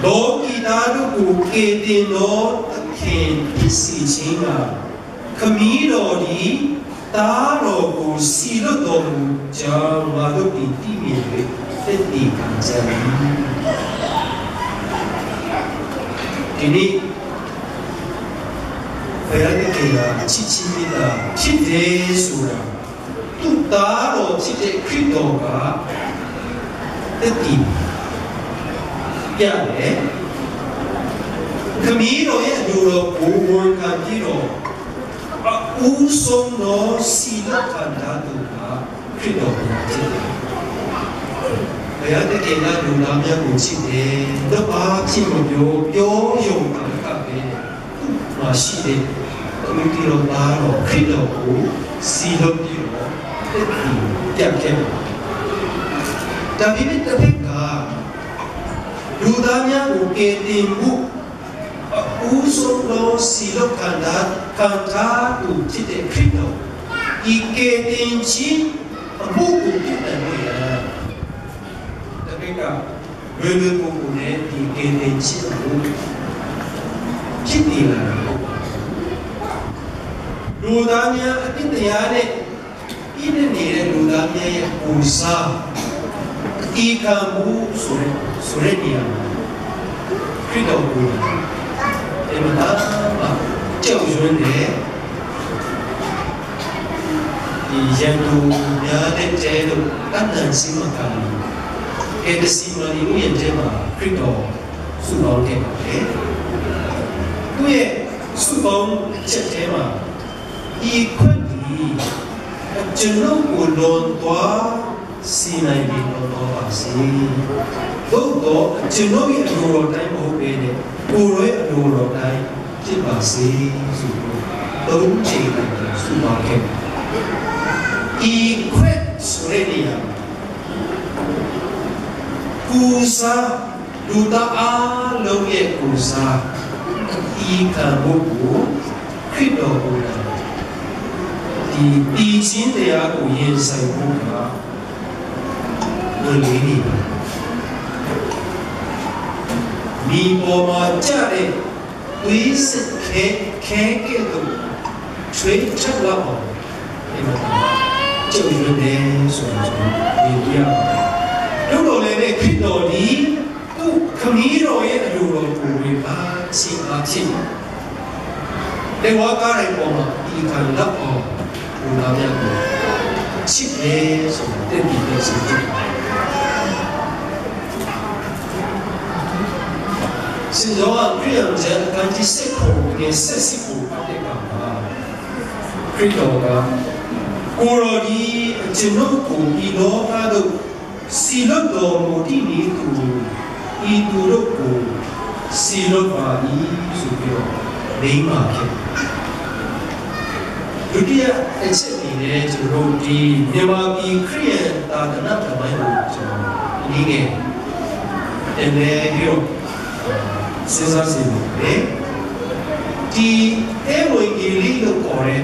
လောကီသားတို့ကိုကေတင်တော်သခင်ဖြစ်စီခြင်းကခမည်းတော်ဒီသားတော်ကိုစီလွတ်တော်မူကြောင်းငါတို့ဒီတည်မြဲ၍သက်တည်ခံကြ၏ဒီနေ့ဘုရားသခင်ကချစ်ချင်းမြတ်တာဖြစ်တယ်ဆိုတာသူ့သားတော်ဖြစ်တဲ့ခရစ်တော်ကသက်တည်ရတယ်ခမည်းတော်ရဲ့အလိုတော်ကိုဝန်ခံပြီးတော့ဦးဆုံးသောစီလခံတာတို့ကခရစ်တော်ဖြစ်တယ်ဘုရားသခင်ကလူသားများကိုချစ်တယ်တော့အားဖြင့်မပြောယုံတာကပဲမရှိတဲ့သူတီတော်သားတော်ခရစ်တော်ကိုစီလို့ပြီးတော့ပြတ်ခဲ့ဒါပေမဲ့တစ်ဖက်ကလူသားများကိုကယ်တင်မှုဦးဆုံးသောစီလခံတာသူဖြစ်တဲ့ခရစ်တော်ဒီကယ်တင်ခြင်းအဖို့ကိုပြတယ်လို့ရတပည့်ကဘယ်လိုပုံကိုလဲဒီကယ်တင်ခြင်းကိုဖြစ်နေလာလူသားများအတင်းတရားနဲ့ဤနေတဲ့လူသားများရဲ့ပူစားဤကမှုဆိုရနေရခရစ်တော်ကိုဒီမှာကြောက်ရွံ့တယ်ဒီရန်သူများတဲ့တဲလို့တန်တန်စီမကံကဲတစီမလီရဲ့တဲမှာခရစ်တော်စုပေါင်းခဲ့ပါတယ်သူရဲ့စုပေါင်းချက်တဲမှာဒီခွင့်ဒီကျွန်တော်ကိုလွန်သွားစီနိုင်ပြီးတော့ပါစေတော့ကျွန်တော်ရဲ့အလိုတော်တိုင်းမဟုတ်ဘဲနဲ့ကိုယ်ရဲ့အလိုတော်တိုင်းဖြစ်ပါစေဆိုတော့သုံးချိန်စုပေါင်းခဲ့ဤခွင့်ဆိုရတဲ့ကူစားလူသားအားလုံးရဲ့ကူစားဤကံဘုကိုခရစ်တော်ကိုဒီချင်းတရားကိုရင်ဆိုင်ဖို့ကဝင်နေပြီမိပေါ်မှာကြတဲ့ဝိစခဲကဲ့သို့ချွေးချက်လောက်အောင်ဒီမှာကျုပ်ရွနေဆိုတော့ဒီပြရတို့တော်လည်းခရစ်တော်ဒီသူခမည်းတော်ရဲ့အလိုတော်ကိုဝေပါစီပါချင်းတ လေဝါကားတဲ့ပုံမှာဒီကံတော့ဘူလာမြတ်ကိုချစ်တယ်ဆိုတဲ့ဒီလိုစိတ်ကြည့်စဉ်းစားကြည့်ရတဲ့အခါကျစိတ်ကိုနဲ့ဆက်စီကိုတဲ့ကမှာခရစ်တော်ကကိုရောဒီကျွန်ုပ်ကိုဒီလောကတို့စီလွတ်တော်မူတည်နေသူဤသူတို့ကိုစီလွတ်ပါ၏ဆိုပြီးတော့လိမ့်ပါဖြစ်ဒုတိယအချက်အနေနဲ့ကျွန်တော်တို့ဒီမြန်မာပြည်ခရစ်ယာန်သာသနာ့ဓမ္မကိုကျွန်တော်ဒီငယ်အဲ့ဒီတော့စဉ်းစားစီမယ်ဒီအဲဝိဂီလီလို့ခေါ်တဲ့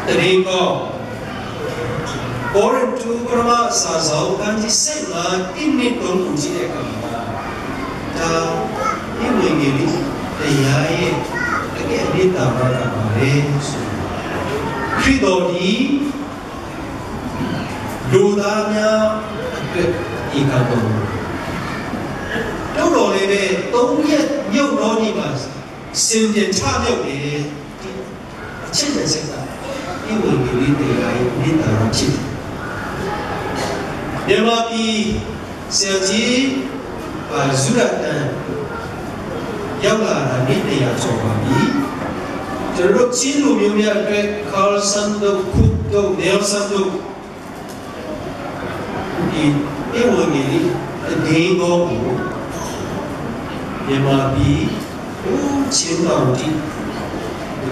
တရေကောဘောရတူပရမစာဇောကန်ဒီစိတ်မှာအင်းနဲ့တုံးမှုရှိတဲ့ကံမှာဒါအဲဝိဂီလီတရားရဲ့တကယ်အတာပါတာပါလေခရစ်တော်ဒီလူသားများအတွက်ဒီကံတော်တော်လေးပဲ3ရက်မြုပ်တော်ဒီမှာစင်ကြင်ချမြုပ်တယ်အချက်နဲ့စက်တာဒီဝင်ကြီးလေးတရားရဲ့မိသားစုဖြစ်တယ်မြန်မာပြည်ဆရာကြီးဇူရတန်ရောက်လာတာနေ့တရာကျော်ပါပြီကျွန်တော်ချင်းလူမျိုးများအတွက်ကာလ်ဆန်တို့ခုတ်တို့နေလ်ဆန်တို့ဒီဝင်ကြီးလေးဒေးကောမြန်မာပြည်ချင်းတော်တီ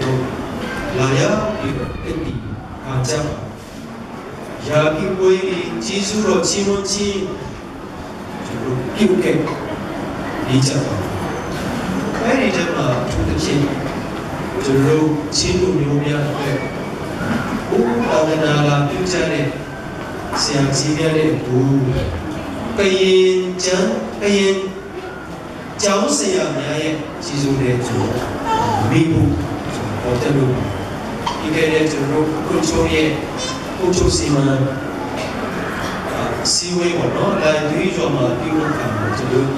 တို့လာရပြီးအဲ့ဒီအားကြောင့်ယာကိဝေးဂျေဇုတော်ချင်းမချင်းတို့ပြုခဲ့ဒီချက်ပါအဲ့ဒီချက်မှာသူတစ်ချင်းတို့ချင်းလူမျိုးများအတွက်ဘုရားဝနာလာပြုကြတဲ့ဆရာကြီးများတဲ့ဘူကရင်ကျန်ကရင်ကျောင်းဆရာများရဲ့ကြီးစိုးတဲ့ကျိုးမိဖို့ပေါ်တယ်လို့ဒီကနေ့ကျွန်တော်ကိုချိုးရဲ့ကိုချိုးစီမံစီဝေးပေါ်တော့လာပြီးတော့မှပြုလုပ်တာကျွန်တော်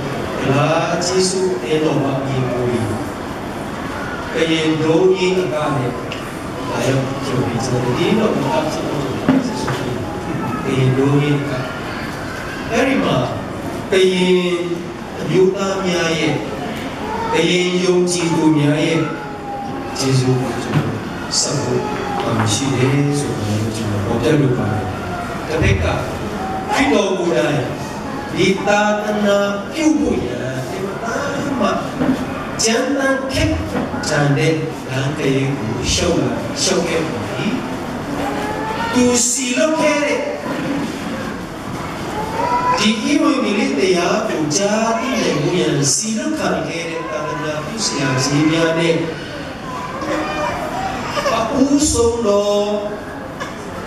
လာကြီးစိုးတဲ့တော့မှပြီးကိုကရင်ဒုံကြီးအကားနဲ့လာရောက်ကျိုးပြီးကျွန်တော်ဒီတော့မှအပ်ဆုံးကရင်ဒုံကြီးကအဲ့ဒီမှာကရင်မျိုးသားများရဲ့ကရင်ယုံကြည်သူများရဲ့ကျေးဇူးကိုကျွန်တော်ဆက်ဖို့ရှိတယ်ဆိုတော့ကျွန်တော်ပြောပြလိုပါတယ်။တစ်ဖက်ကခရစ်တော်ကိုယ်တိုင်ဒီသာသနာပြုဖို့ရဒီမှာကျမ်းစာခက်တန်တဲ့လမ်းကလေးကိုရှောက်ခဲ့ပါပြီ။သူစီလို့ခဲ့တဲ့ဒီအီဝိမီလေးတရားကိုကြားသိတဲ့ဘုရားစီလုခံခဲ့တဲ့တာဝနာပြုဆရာကြီးများနဲ့အဦးဆုံးသော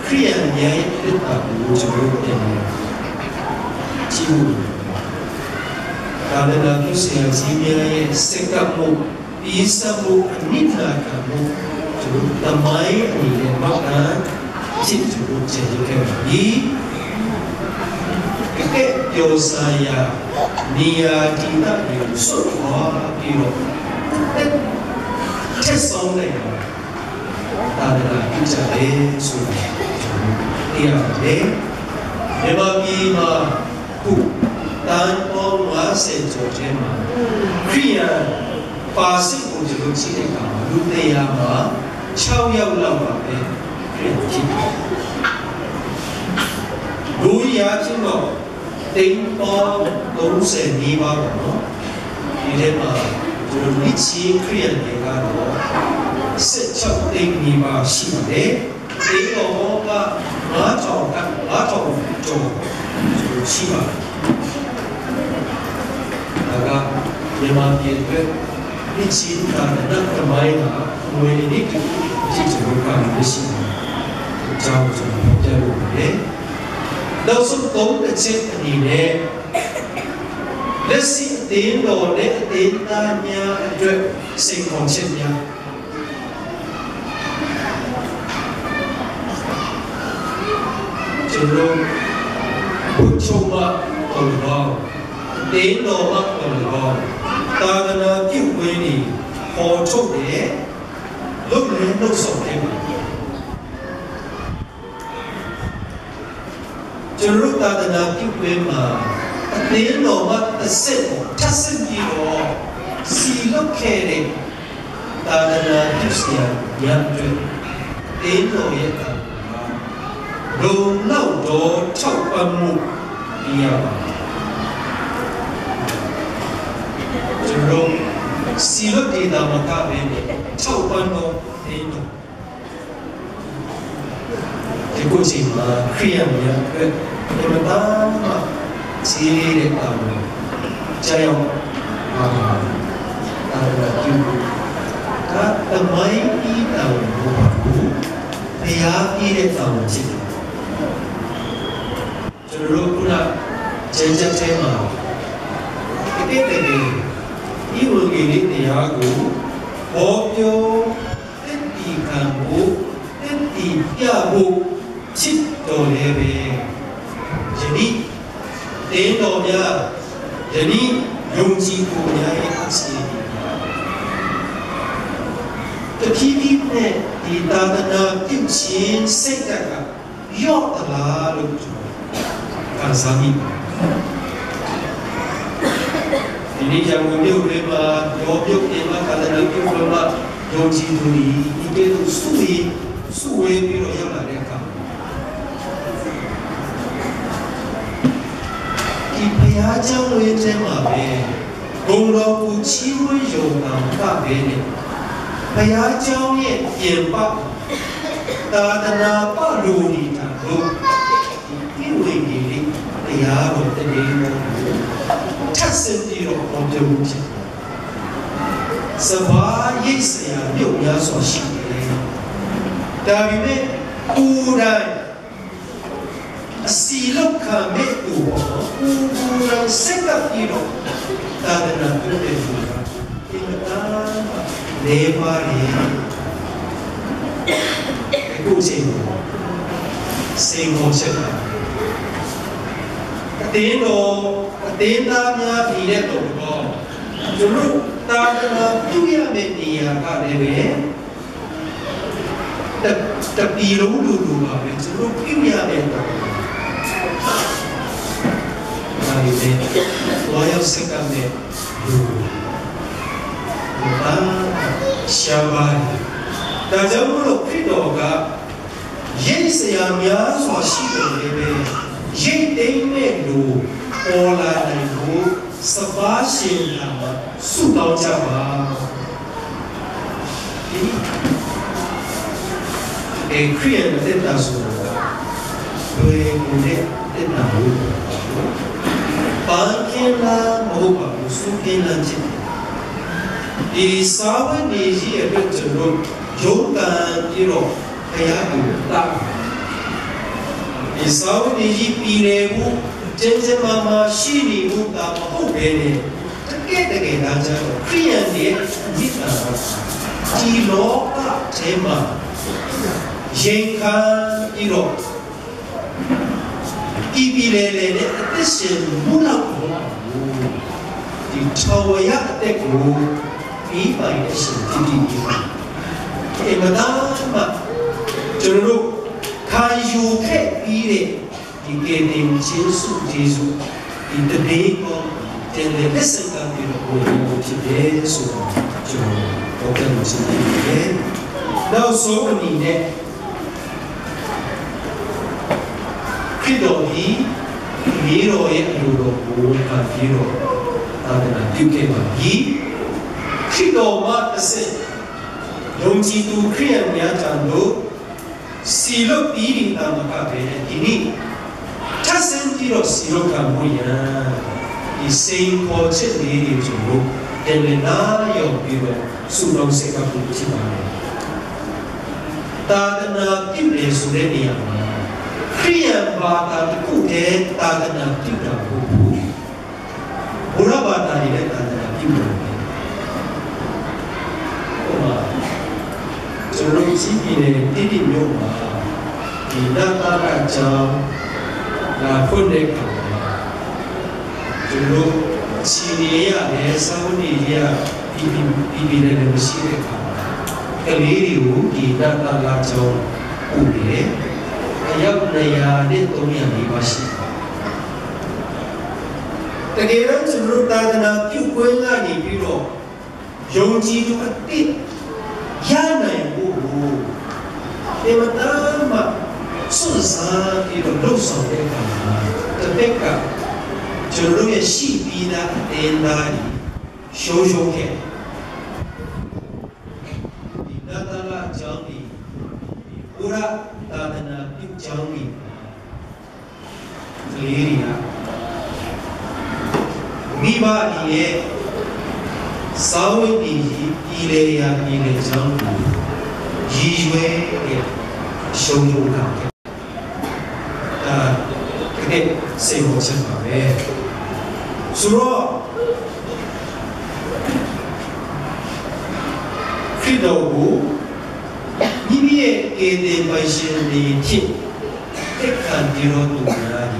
ခရိယန်ရဲ့လက်တာကိုကျွန်တော်တင်နေချီးမွမ်းတာဝနာပြုဆရာကြီးများရဲ့စက္ကမှုဤစမှုအနိနာကမှုကျွန်တော်တမိုင်းအနေနဲ့မှတ်တမ်းချစ်သူကိုကျေးဇူးခဲ့ပါပြီပြောစားရနေရာဒီတာမျိုးဆွတ်သွားပြီးတော့ချက်ဆုံးလိုက်တာဒါကပြုချတယ်ဆိုတာတရားပဲမြန်မာပြည်မှာခုတန်ပေါ်50ကျော်ထဲမှာခရိယာပါစိတ်ကိုကျွန်တော်ကြည့်တဲ့အခါလူတရားမှာ6ယောက်လောက်ပါပဲခရိယာကြည့်လူရချင်းတော့တိမ်ပေါ်30နီးပါးပေါ့နော်ဒီထဲမှာကျွန်တော်မြစ်ချီခရီးတွေကတော့16တိမ်နီးပါးရှိတယ်ဒီတော့က9ကျော်ကျော်ရှိပါတယ်ဒါကမြန်မာပြည်အတွက်မြစ်ချီကလည်းတမိုင်းကဝယ်နေတယ်ဒီကျွန်တော်ကမရှိဘူးအကြောင်းကျွန်တော်ပြောလို့ရတယ်နောက်ဆုံး3ချက်အနေနဲ့လက်ရှိအသေးတော်နဲ့အသေးသားများအတွက်စိတ်ခေါ်ချက်များကျွန်တော်ဘုချုပ်မတော်တော်တင်းတော်မတော်တော်သာသနာပြုဝင်းနေပေါ်ထုတ်တယ် lúc lên lúc sống thêm cho lúc ta đã kêu quên mà đến nó mà ta sẽ thắt sinh gì đó xì lúc khe này ta đã kêu xìa nhận chuyện đến nó hiện tại đồ lâu đó chọc bằng một điều cho lúc xì lúc đi ta mà ta về này chọc bằng một đến nó cái quá trình mà khi mà nhưng mà ta chỉ để làm chơi ông ta là kêu các tầm mấy đi tàu một cũ thì đi để tàu chỉ cho lúc cũng là chơi mà cái này ý muốn gì đi thì cũ bỏ vô đến đi càng cũ đến đi gia cũ chích đồ để về jadi đến đó nha jadi dùng chi của nhà ấy ác sĩ cái khi này thì ta đã tiêu chiến xây cả yết là lúc càng sáng đi thì đi trong cái điều đấy mà do điều mà cả là điều mà dùng chi của đi cái điều suy bị rồi như là đấy cả Bia trong người trên mà về, cùng lo cụ chỉ với dùng làm cả về này. Bia trong này tiền bạc, ta đã bắt lù đi thằng lù, cái người gì đi, bia rồi tới đây mà, chắc sẽ đi rồi không được chứ. Sau đó ý sẽ nhiều nhà số xí, tại vì mấy cụ đại xí lúc cả mấy tụ orang sekap itu, tak ada nak berdebat. Kita lebar aku sengok sekap. Tin namanya pilih tu. Dulu tak ada dunia media kadang tapi dulu apa? Dulu dunia media. Loyal sekali, bukan siapa. Dan jauh kita juga, Yesus yang biasa sih Yesus dengan orang itu sebasih nama sudah jawab. Krian tidak sudah, dua murid tidak Bangkitlah mahu sukinlah cinta. Di sahabat ni dia bercerut jongkan iro kayak tak. Di sahabat ni pilih bu jenjang mama sini bu tak mahu bene. Terkait aja krian dia kita di lokal tema jengkan iro. Ibilele ne atesin mulak di cawaya teku ibai desin tidi emadama juru kayu ke pire di kedem Yesus Yesus di tedeko tende desin kan di ko di Yesus juru okan sini now so ni ne Kido ni hero yang dulu bukan hero, tapi nanti kembali kido mat ase, dongji tu krian ya jandu silok diri nama kafe ini, casen hero silok kamu ya, iseng kocet diri julu, dengar yo biro surau sekapu cipane, tak nak kibli sudah niat. Krian bata tu deh tak ada tidak buku, bola bata ni tak ada tidak. Oh, sebelum sini ni tadi nyoba, kita tak kacau, lah pun dek. Sebelum sini ya, sahaja ni dia pipi dari sini. ကလေးတွေကိုဒီနတ်သားလာကြောင်းဥလေအယောက်200နဲ့300နီးပါးရှိတကယ်တော့ကျွန်တော်သာသနာပြုခွင့်ကနေပြီးတော့ယုံကြည်သူအတိတ်ရနိုင်ဖို့ဒီမှာတမ်းစွန့်စားပြီးတော့လှုပ်ဆောင်တဲ့အခါမှာတစ်ဖက်ကကျွန်တော်ရဲ့ရှိပြီးသားအတင်းသားတွေရှုံးရှုံးခဲ့ဒီနတ်သားလာကြောင်းဒီဘုရားသာသနာပြုကြောင်းဒီကလေးတွေကမိဘရဲ့စာဝတ်ဒီပြည်လေရာပြည်လေကြောင်းကိုရည်ရွယ်တဲ့ရှုံးရှုံးတာဒီနေ့စေဖို့ချက်ပါပဲဆိုတော့ခရစ်တော်ကိုမိမိရဲ့ကေတေပိုင်ရှင်တွေဖြစ်တက်ခံပြီးတော့သူများဒီ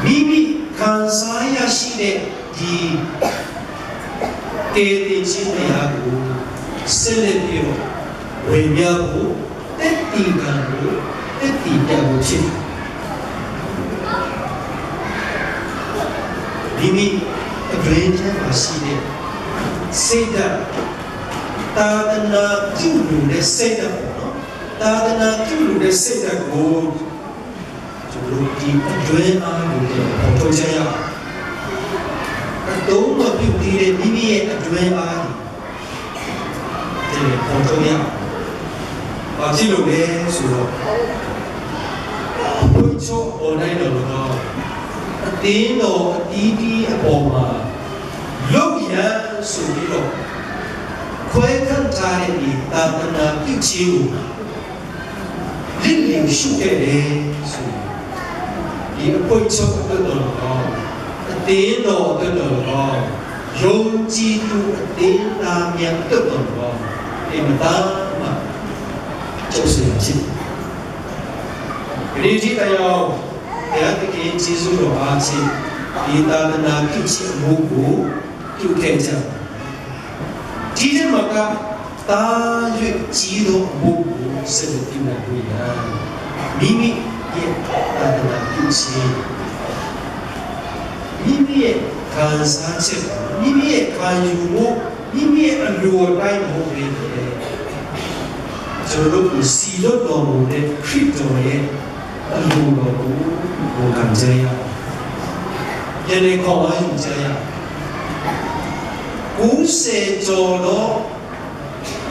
မိမိခံစားရရှိတဲ့ဒီကေတေချင်းတရားကိုဆက်လက်ပြီးတော့ဝေမျှဖို့တက်တီကံကိုတက်တီတက်ဖို့ဖြစ်မိမိအတွင်းထဲမှာရှိတဲ့စိတ်ဓာတ်သာသနာပြုလို့တဲ့စိတ်ဓာတ်ပေါ့နော်သာသနာပြုလို့တဲ့စိတ်ဓာတ်ကိုကျွန်တော်ဒီအတွင်းအားကိုပေါ်ထုတ်ကြရအောင်အတုံးမပြုသေးတဲ့မိမိရဲ့အတွင်းအားဒီပေါ်ထုတ်ရအောင်ဘာဖြစ်လို့လဲဆိုတော့ဘုရားချိုးပေါ်တိုင်းတော်တော့အတင်းတော်အတီးတီးအပေါ်မှာလောက်ရဆိုပြီးတော့ခွဲခန့်ထားတဲ့ဒီသာသနာပြုခြင်းကိုလင်းလင်းရှုခဲ့တယ်ဆိုဒီအဖို့ချိုးတော်တော့အတင်းတော်တော်တော့ယုံကြည်သူအတင်းသားများတော်တော့ဒီမသားမှာကျုပ်စီဖြစ်ဒီကြည့်တရားဘုရားသခင်ကျေးဇူးတော်အားဖြင့်ဒီသာသနာပြုခြင်းမှုကိုပြုခဲ့ကြဒီနေ့မှာကတာ၍ကြီးသောအမှုကိုဆက်လက်ပြုနိုင်လို့ရမိမိရဲ့သာသနာပြုခြင်းမိမိရဲ့ခံစားချက်မိမိရဲ့ခံယူမှုမိမိရဲ့အလိုအတိုင်းမှုတွေကျွန်တော်တို့စီလို့တော်မူတဲ့ခရစ်တော်ရဲ့အလိုတော်ကိုခံကြရယနေ့ခေါ်ဝိုင်းကြရ90ကျော်တော့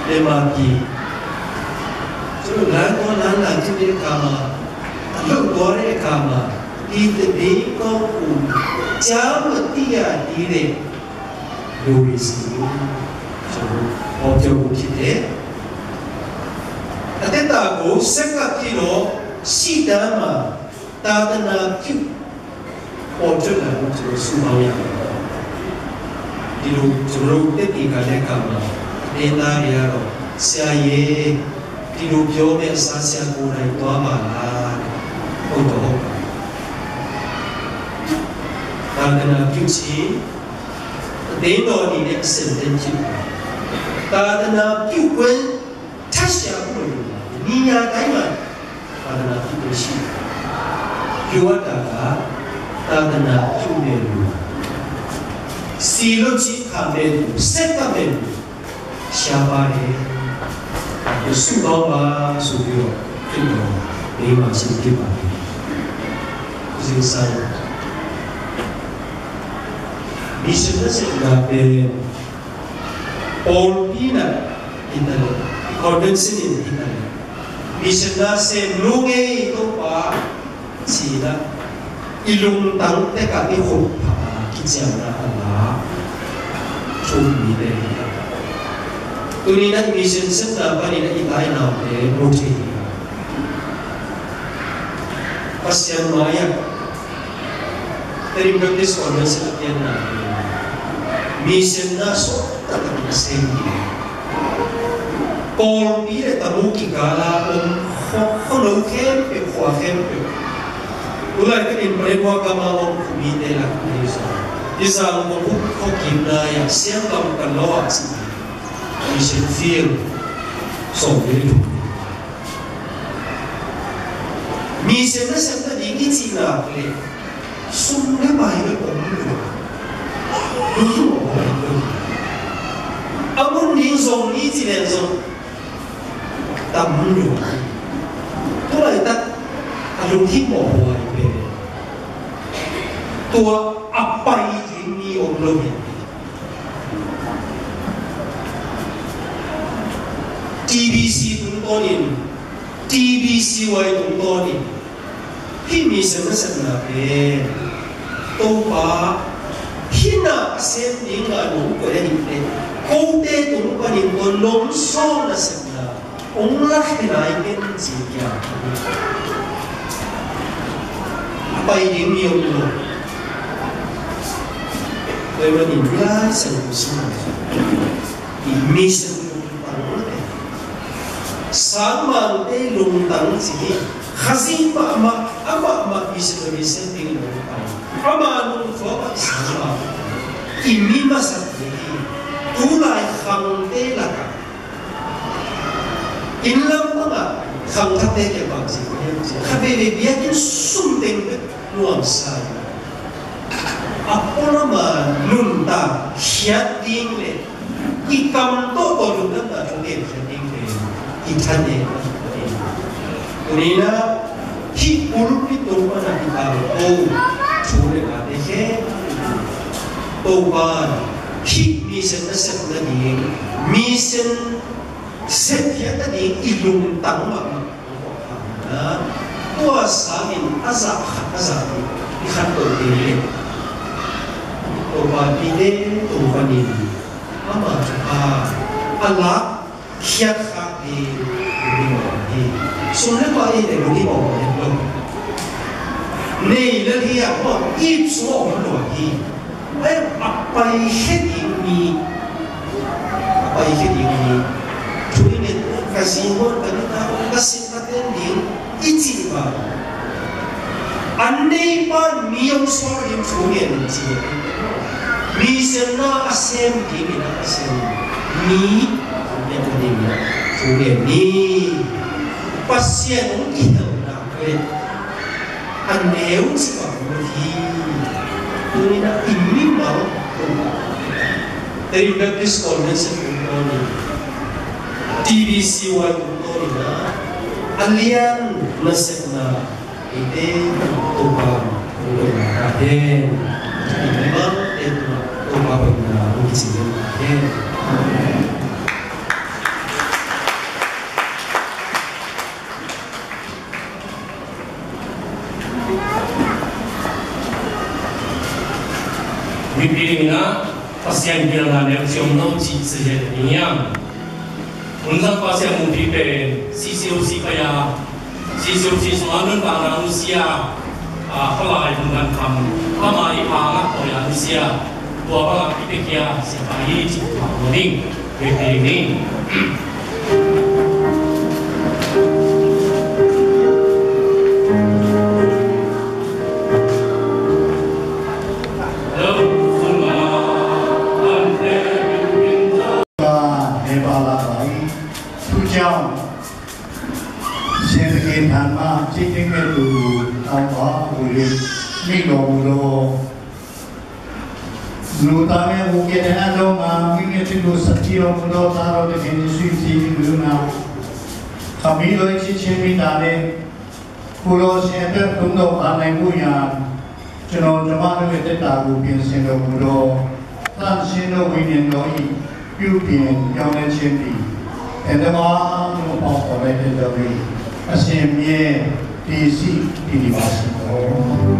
ဒီမှာပြည်ကျွန်တော်လမ်းပေါ်လမ်းလာကြည့်တဲ့အခါမှာအလုပ်တော်တဲ့အခါမှာဒီတည်းကောကိုကြားမတိရဒီတဲ့လူတွေစီကျွန်တော်ပေါ်ပြောဖြစ်တယ်အတ္တကိုစက်ကပ်ပြီးတော့ရှိတမ်းမှာသာသနာပြုပေါ်ထွက်လာဖို့ကျွန်တော်ဆုတောင်းရတယ်ဒီလိုကျွန်တော်တက်တီကလည်းကမှာနေသားတွေကတော့ဆရာရဲ့ဒီလိုပြောတဲ့ဆရာကိုယ်တိုင်သွားပါလားဟုတ်တော့သာသနာပြုခြင်းအသိတော်ဒီနဲ့အစစ်အတင်ဖြစ်သာသနာပြုခွင့်ထက်ရှာဖို့ညီညာတိုင်းမှာသာသနာပြုလို့ရှိပြောတာကသာသနာပြုနေလို့စီလို့ချစ်ခါတဲ့စက်ကမဲ့ရှားပါတယ်ဆုတောင်းပါဆိုပြီးတော့ဖြစ်တော့ဒီမှာရှိဖြစ်ပါတယ်ဒီဆိုင် Missionary pe Polpina Italy, Convention in Italy. Missionary se lunge ito pa sila ilung tang teka ihop pa kitsa na ala chumile. Tunina mission sa pa nila itay na pe project. Pasyan maya. Terim Baptist Convention at yan na mission na so tatang assembly. Paul pire tabuki kala hono kempe kwa kempe. Ulay ka in parewa ka mawang kumite lang nisa. ที่สร้างคนเขากินได้อย่างเสียงกำกันระหว่างสิ่งมีเสียงฟิลส่งไปดูมีเสียงนั้นเสียงนั้นยิ่งจริงนะเลยสุ่มได้ไปเลยผมรู้อามุนยิ่งส่งนี้จีเนส่งตำมันอยู่ตัวอะไรตัดอารมณ์ที่บอกไว้เป็นตัวอัปไปที่มีองค์ลงTBC ตรงตัวนี้ TBC ไว้ตรงตัวนี้ที่มีเสมอเสมอเป็นตัวที่น่าเสียดิ้งกันนุ่งก็ได้ยินเป็นกูเตะตรงกันนี่ตัวล้มซ้อนนะเสมอองค์ละที่ไหนเป็นสิ่งอย่างไปยิ่งมีองค์ลงโดยวันนี้ย้ายเสมอสิ่งที่มีเสมอsama te lungtang sini khazin ma ama bisa ting lungtang ama lung fo sama imi masat ni tulai khang te laka inlam ma khang thate ke bang si khabe le biakin sum teng nuam sai apona ma lungtang hiat ding le ikam to to lungtang ta thong dingท่านเองตัวนี้นะที่อุรุพิตัวมันอธิบายโอ้ชูเรื่องอะไรแค่ตัวมันที่มีเส้นเส้นนั่นเองมีเส้นเส้นแค่นั่นเองอีลุงตั้งมานะตัวสามีอาซาที่ขันตัวเองตัวมันดีเด่นตัวมันดีอามาจุฬาอัลลาเขียนข้าดีดีหมดดีส่วนเรื่องอะไรเนี่ยดีหมดเลยลูกนี่เรื่องที่ว่าอีฟสวมหลวงดีไอ้ไปเฮ็ดอีมีช่วยเนี่ยกสิกรกันนะกสิกรกันดีอีจีบ้าอันนี้บ้านมีองค์สวรรค์ช่วยเนี่ยจีมีเสนาอาเซียนดีมีนะอาเซียนมีyang kedua, kemudian ni pasien kita nak aneu sebab ini nak ini mau dari Baptist Convention ini TBC wal ini alian nasibna ini tuhan ada memang itu tuhan benar mungkin ada Bibirina pasien bilang ada siom noci saja niang. Untuk pasien mungkin CCOC kaya CCOC semua orang Rusia pelai dengan kamu. Kami anak orang Rusia dua orang kita siapa ini cipta kuning ini. Nutanya mungkin ada orang ingin tidur setiap muda taruh di sini suci luna. Kami loh isi cemi tadi, pulau siapa tunggu panai punya, jenau cuma kita tahu piensen do muda, tan seno winen doi, piupin yang cemi. Ada orang yang mau pakai dari asemnya di si di masjid.